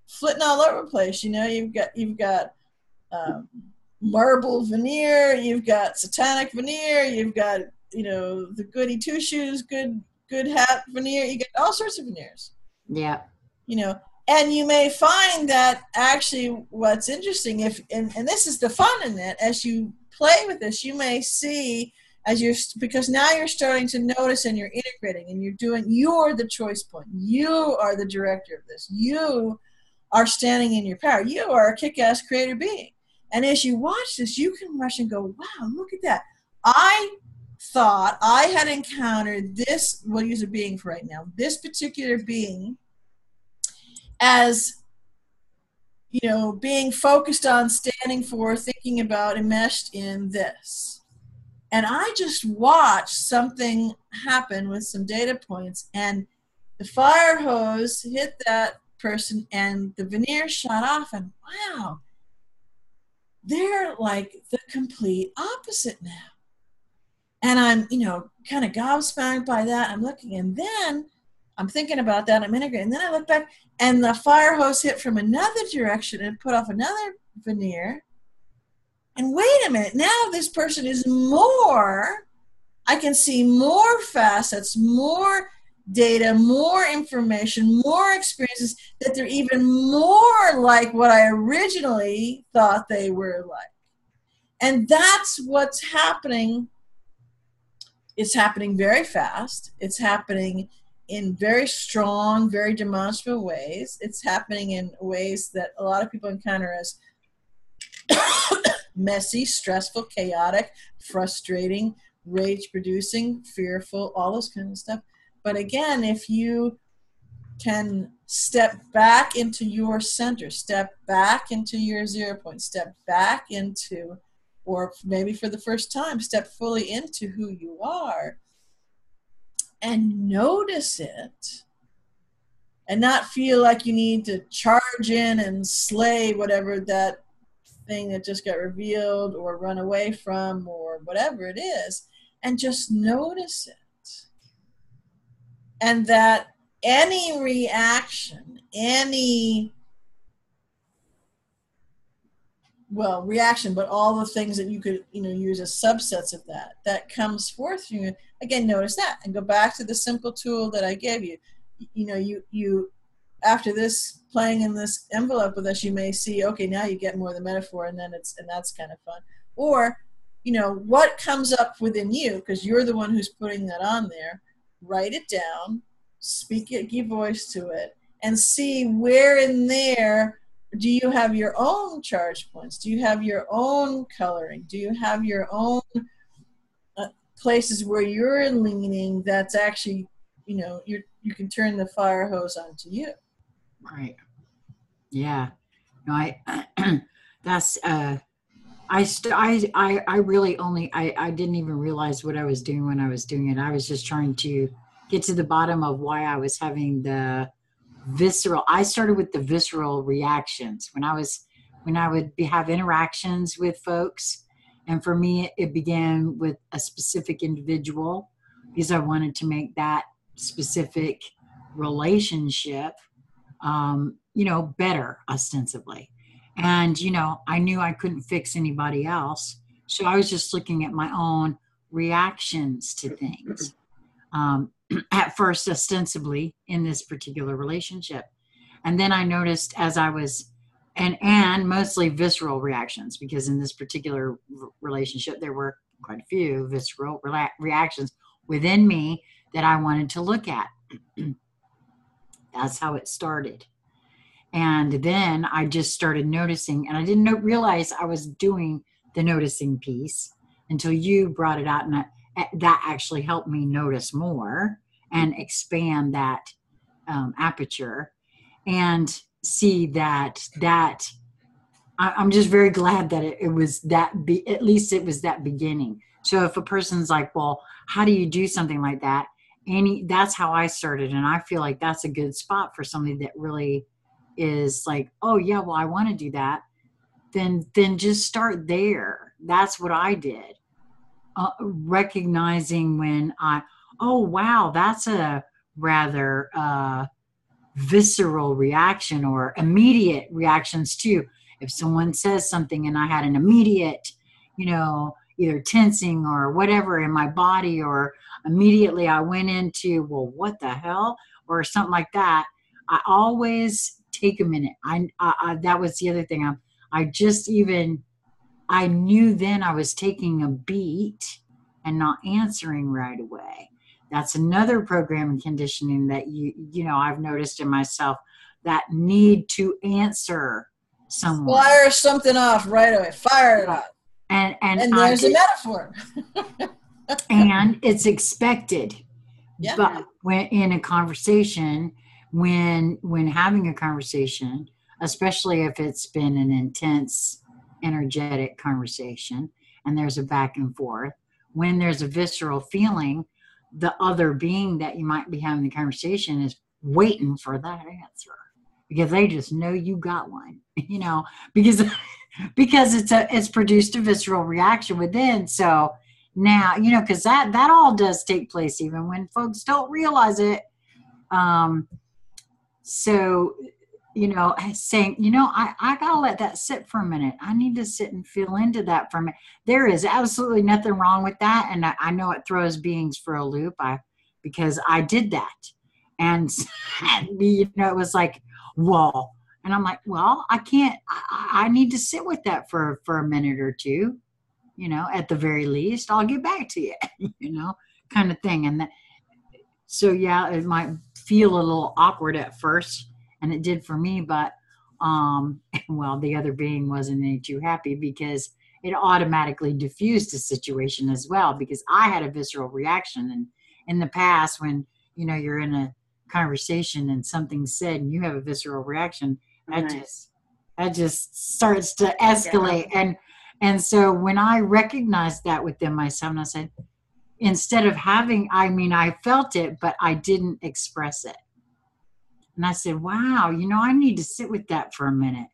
flitting all over the place. You've got marble veneer, you've got satanic veneer, you've got the goody two shoes, good hat veneer. You get all sorts of veneers. Yeah. And you may find that actually what's interesting, and this is the fun in it, as you play with this, you may see because now you're starting to notice and you're integrating and you're the choice point. You are the director of this. You are standing in your power. You are a kick-ass creator being. And as you watch this, you can rush and go, wow, look at that. I thought I had encountered this, we'll use a being for right now, this particular being as, being focused on, standing for, thinking about, enmeshed in this. And I just watched something happen with some data points, and the fire hose hit that person and the veneer shot off, and wow, they're like the complete opposite now. And I'm, kind of gobsmacked by that. I'm looking, and then I'm thinking about that. I'm integrating. And then I look back, and the fire hose hit from another direction and put off another veneer. And wait a minute, now this person is more, I can see more facets, more data, more information, more experiences, that they're even more like what I originally thought they were like. And that's what's happening. It's happening very fast. It's happening in very strong, very demonstrable ways. It's happening in ways that a lot of people encounter as messy, stressful, chaotic, frustrating, rage-producing, fearful, all those kinds of stuff. But again, if you can step back into your center, step back into your 0 point, step back into, or maybe for the first time, step fully into who you are and notice it, and not feel like you need to charge in and slay whatever that thing that just got revealed or run away from or whatever it is, and just notice it. And that any reaction, reaction, but all the things that you could, use as subsets of that comes forth from you. Again, notice that and go back to the simple tool that I gave you. You after this, playing in this envelope with us, you may see, okay, now you get more of the metaphor, and that's kind of fun. Or, what comes up within you, because you're the one who's putting that on there. Write it down, speak it, give voice to it, and see where in there do you have your own charge points? Do you have your own coloring? Do you have your own places where you're leaning that's actually, you can turn the fire hose onto you. Right. Yeah. No, that's, I really only, I didn't even realize what I was doing when I was doing it. I was just trying to get to the bottom of why I was having the visceral. I started with the visceral reactions when I would have interactions with folks. And for me, it began with a specific individual because I wanted to make that specific relationship, better ostensibly. And, I knew I couldn't fix anybody else. So I was just looking at my own reactions to things. At first, ostensibly in this particular relationship. And then I noticed as I was, and mostly visceral reactions, because in this particular relationship, there were quite a few visceral reactions within me that I wanted to look at. That's how it started. And then I just started noticing, and I didn't realize I was doing the noticing piece until you brought it out, and that actually helped me notice more and expand that aperture and see that I'm just very glad that it was that, at least it was that beginning. So if a person's like, well, how do you do something like that? That's how I started. And I feel like that's a good spot for somebody that really is like, oh yeah, well, I want to do that. Then just start there. That's what I did. Recognizing when oh wow, that's a rather visceral reaction, or immediate reactions too. If someone says something and I had an immediate, either tensing or whatever in my body, or immediately I went into, well, what the hell, or something like that, I always take a minute. I that was the other thing. I knew then I was taking a beat and not answering right away. That's another program and conditioning that I've noticed in myself, that need to answer someone. Fire something off right away. Fire it off. And there's a metaphor. And it's expected. Yeah. But when in a conversation, when having a conversation, especially if it's been an intense, energetic conversation and there's a back and forth, when there's a visceral feeling, the other being that you might be having the conversation is waiting for that answer, because they just know you got one, because it's produced a visceral reaction within. So now, because that all does take place even when folks don't realize it. So, saying, I got to let that sit for a minute. I need to sit and feel into that for a minute. There is absolutely nothing wrong with that. And I know it throws beings for a loop because I did that. And, it was like, whoa. And I'm like, well, I can't, I need to sit with that for a minute or two. at the very least, I'll get back to you, kind of thing. And so, yeah, it might feel a little awkward at first, and it did for me, but, well, the other being wasn't any too happy because it automatically diffused the situation as well, because I had a visceral reaction. And in the past, when, you're in a conversation and something's said and you have a visceral reaction, that just starts to escalate. Yeah. And so when I recognized that within myself, and I said, instead of I felt it, but I didn't express it. And I said, wow, I need to sit with that for a minute.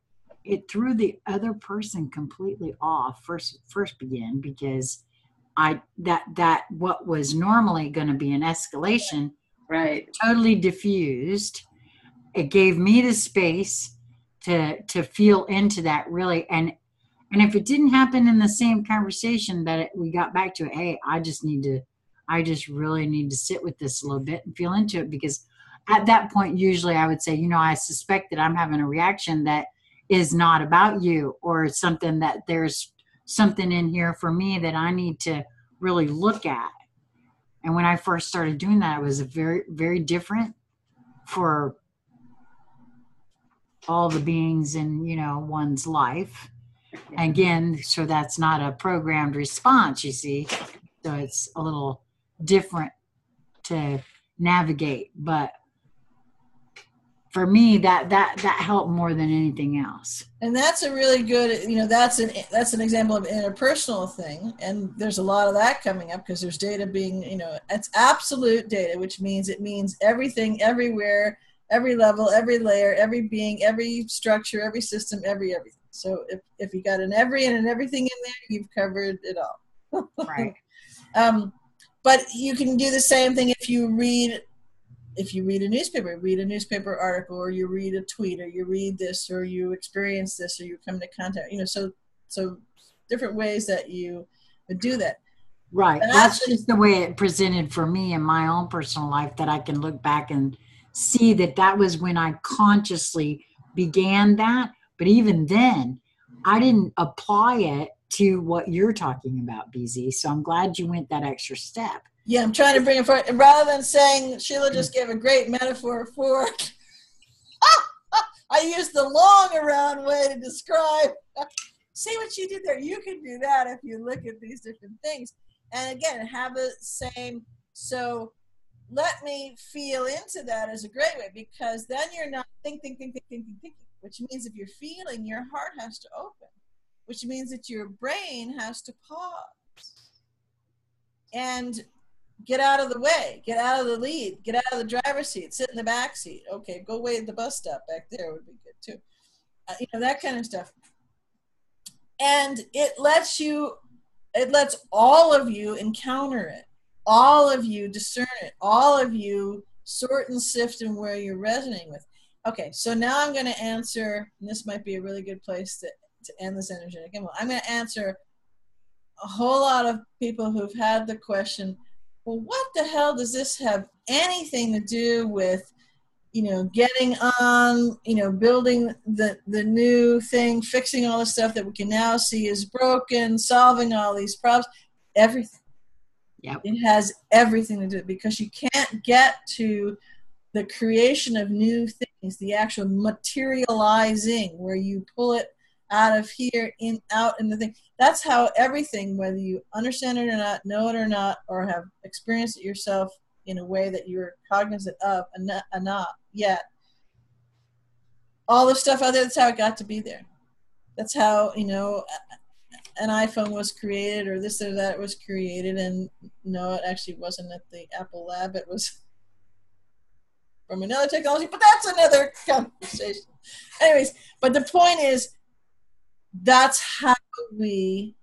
It threw the other person completely off first begin, because that what was normally going to be an escalation, Right. totally diffused. It gave me the space to feel into that really. And if it didn't happen in the same conversation that we got back to, hey, I just really need to sit with this a little bit and feel into it, because at that point, usually I would say, I suspect that I'm having a reaction that is not about you, or something that there's something in here for me that I need to really look at. And when I first started doing that, it was very, very different for all the beings in, one's life. Again, so that's not a programmed response, you see. So it's a little different to navigate. But for me, that helped more than anything else. And that's a really good, that's an example of an interpersonal thing. And there's a lot of that coming up, because there's data being, it's absolute data, which means it means everything, everywhere, every level, every layer, every being, every structure, every system, everything. So if you got an every and an everything in there, you've covered it all. Right. But you can do the same thing if you read a newspaper article, or you read a tweet, or you read this, or you experience this, or you come into contact, so different ways that you would do that. Right. That's just the way it presented for me in my own personal life, that I can look back and see that was when I consciously began that. But even then, I didn't apply it to what you're talking about, BZ. So I'm glad you went that extra step. Yeah, I'm trying to bring it forward. Rather than saying, Sheila just gave a great metaphor for, I used the long around way to describe, see what you did there. You can do that if you look at these different things. And again, have the same, so let me feel into that as a great way, because then you're not thinking, which means if you're feeling, your heart has to open, which means that your brain has to pause and get out of the way, get out of the lead, get out of the driver's seat, sit in the back seat. Okay, go wait at the bus stop back there would be good too. That kind of stuff. And it lets all of you encounter it, all of you discern it, all of you sort and sift in where you're resonating with. Okay, so now I'm going to answer, and this might be a really good place to end this energetic input. I'm going to answer a whole lot of people who've had the question, well, what the hell does this have anything to do with, getting on, building the new thing, fixing all the stuff that we can now see is broken, solving all these problems, everything. Yep. It has everything to do with it, because you can't get to the creation of new things, the actual materializing, where you pull it out of here, out in the thing. That's how everything, whether you understand it or not, know it or not, or have experienced it yourself in a way that you're cognizant of and not yet, all the stuff out there, that's how it got to be there. That's how, an iPhone was created, or this or that was created. And no, it actually wasn't at the Apple lab. It was from another technology, but that's another conversation. Anyways, but the point is, that's how we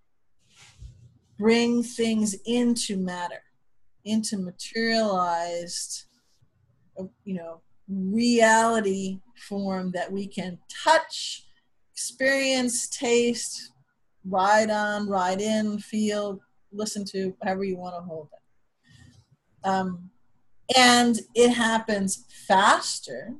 bring things into matter, into materialized, reality form that we can touch, experience, taste, ride on, ride in, feel, listen to, however you want to hold it. And it happens faster,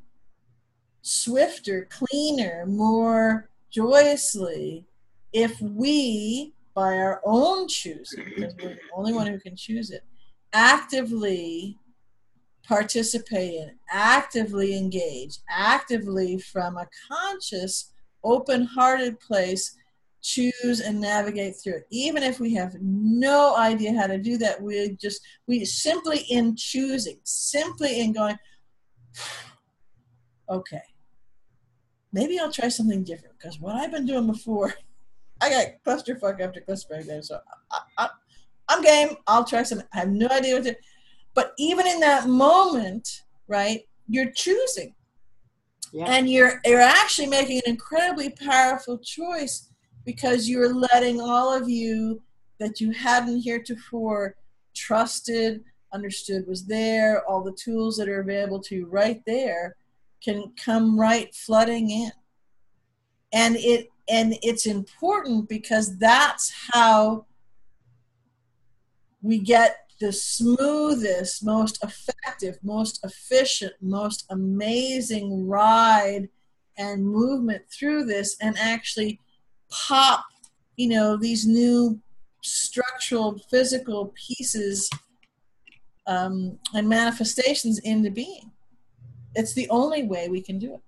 swifter, cleaner, more joyously if we, by our own choosing, because we're the only one who can choose it, actively participate in, actively engage, actively from a conscious, open-hearted place, choose and navigate through it. Even if we have no idea how to do that, we simply in choosing, simply in going, okay, maybe I'll try something different, because what I've been doing before, I got clusterfuck after clusterfuck there, so I'm game. I'll try something. I have no idea what to do. But even in that moment, right, you're choosing. Yeah. And you're actually making an incredibly powerful choice, because you're letting all of you that you hadn't heretofore trusted, understood was there, all the tools that are available to you right there can come right flooding in. And it's important, because that's how we get the smoothest, most effective, most efficient, most amazing ride and movement through this, and actually pop, these new structural, physical pieces and manifestations into being. It's the only way we can do it.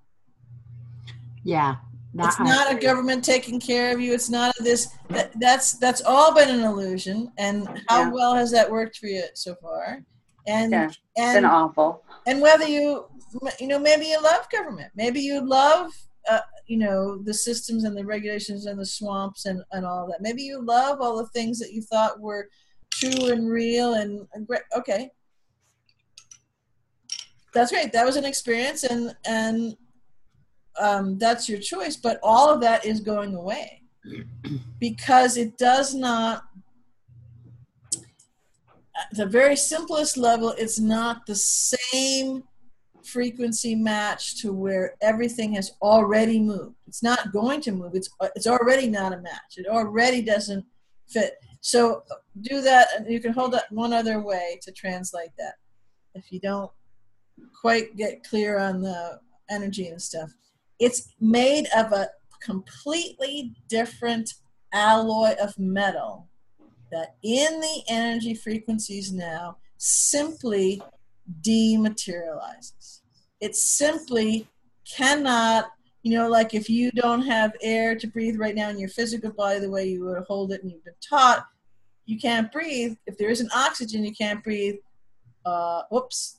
Yeah. It's not a government taking care of you. It's not that's all been an illusion. And how well has that worked for you so far? And it's been awful. And whether maybe you love government, maybe you love the systems and the regulations and the swamps and all that. Maybe you love all the things that you thought were true and real and great. Okay, that's great. That was an experience, and that's your choice, but all of that is going away, because it does not, at the very simplest level, it's not the same frequency match to where everything has already moved. It's not going to move. It's already not a match. It already doesn't fit. So do that, and you can hold that one other way to translate that if you don't quite get clear on the energy and stuff. It's made of a completely different alloy of metal that in the energy frequencies now simply dematerializes. It simply cannot, like if you don't have air to breathe right now in your physical body the way you would hold it and you've been taught, you can't breathe. If there isn't oxygen, you can't breathe. Whoops.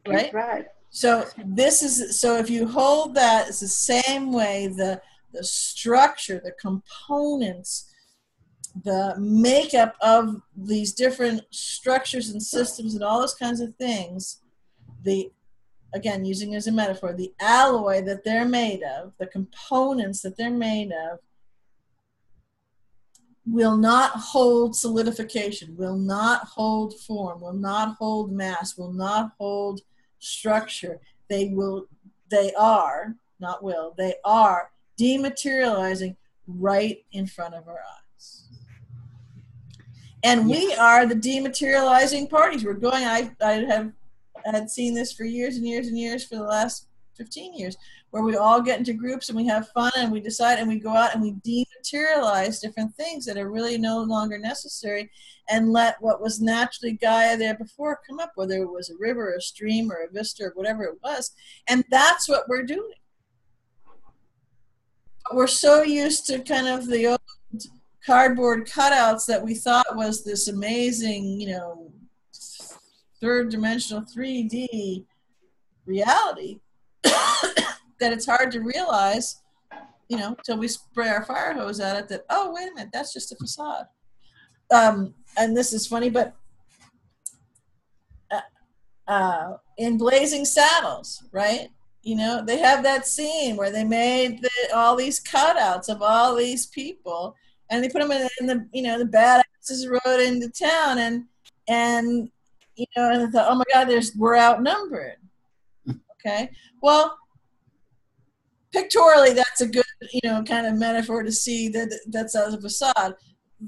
Right? Right. So if you hold that, it's the same way the structure, the components, the makeup of these different structures and systems and all those kinds of things, again, using as a metaphor, the alloy that they're made of, the components that they're made of, will not hold solidification, will not hold form, will not hold mass, will not hold structure. They are dematerializing right in front of our eyes. And we are the dematerializing parties. We're going, I had seen this for years and years and years, for the last 15 years, where we all get into groups and we have fun and we decide and we go out and we dematerialize different things that are really no longer necessary, and let what was naturally Gaia there before come up, whether it was a river, a stream, or a vista, or whatever it was. And that's what we're doing. But we're so used to kind of the old cardboard cutouts that we thought was this amazing, third dimensional 3D reality that it's hard to realize, till we spray our fire hose at it, that, oh, wait a minute, that's just a facade. And this is funny, but in Blazing Saddles, right? They have that scene where they made all these cutouts of all these people, and they put them in the the badasses rode into town, and and I thought, oh my God, we're outnumbered. Okay, well, pictorially, that's a good kind of metaphor to see that's as a facade.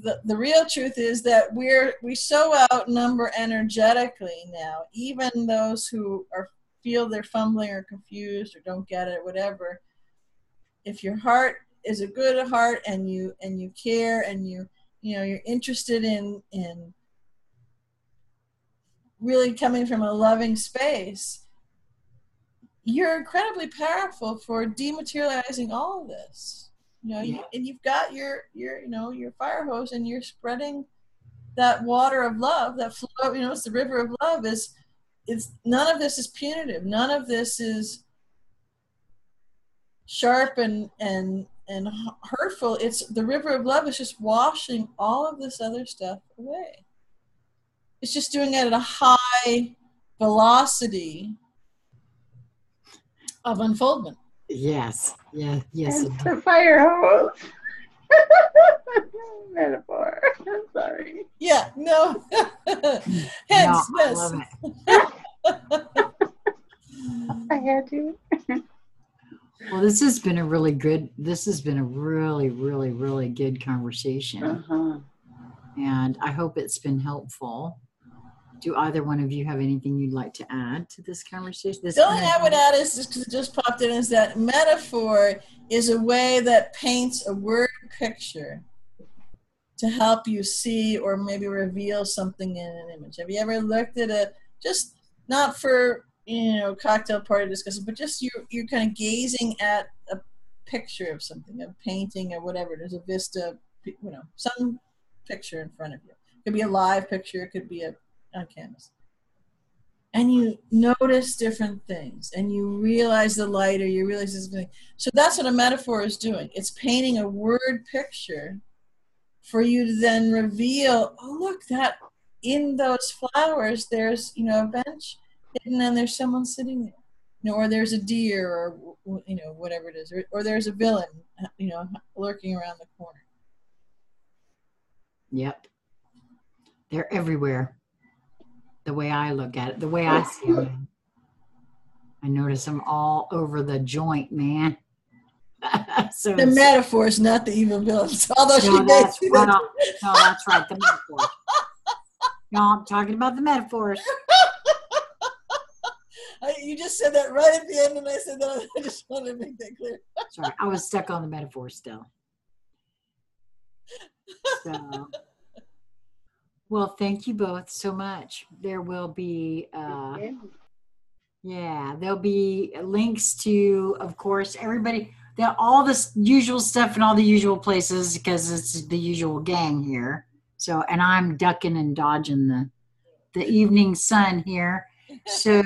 The real truth is that we so outnumber energetically now, even those who feel they're fumbling or confused or don't get it, whatever. If your heart is a good heart and you care and you you're interested in really coming from a loving space, you're incredibly powerful for dematerializing all of this. And you've got your fire hose, and you're spreading that water of love, that flow. It's the river of love. It's none of this is punitive. None of this is sharp and hurtful. It's the river of love is just washing all of this other stuff away. It's just doing it at a high velocity of unfoldment. Yes. Yes. It's the fire hose. Metaphor. I'm sorry. Yeah. No. Hence, no, I yes. love it. I had to. Well, this has been a really, really, really good conversation. Uh-huh. And I hope it's been helpful. Do either one of you have anything you'd like to add to this conversation? The only thing I would add is, just because it just popped in, is that metaphor is a way that paints a word picture to help you see or maybe reveal something in an image. Have you ever looked at just not for cocktail party discussion, but just you're kind of gazing at a picture of something, a painting or whatever. There's a vista, some picture in front of you. It could be a live picture, it could be on canvas. And you notice different things, and you realize the light, or you realize this thing. So that's what a metaphor is doing. It's painting a word picture for you to then reveal, oh, look, that in those flowers, there's, a bench hidden, and there's someone sitting there, or there's a deer, or, whatever it is, or there's a villain, lurking around the corner. Yep. They're everywhere. The way I look at it, the way I see them. I notice them all over the joint, man. So the metaphors, not the evil villains. Although she may see that. No, that's right. The metaphors. No, I'm talking about the metaphors. You just said that right at the end, and I said that. I just wanted to make that clear. Sorry, I was stuck on the metaphor still. So, well, thank you both so much. There will be, there'll be links to, of course, everybody. All this usual stuff in all the usual places, because it's the usual gang here. So, and I'm ducking and dodging the evening sun here. So,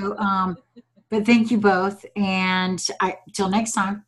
but thank you both, and till next time.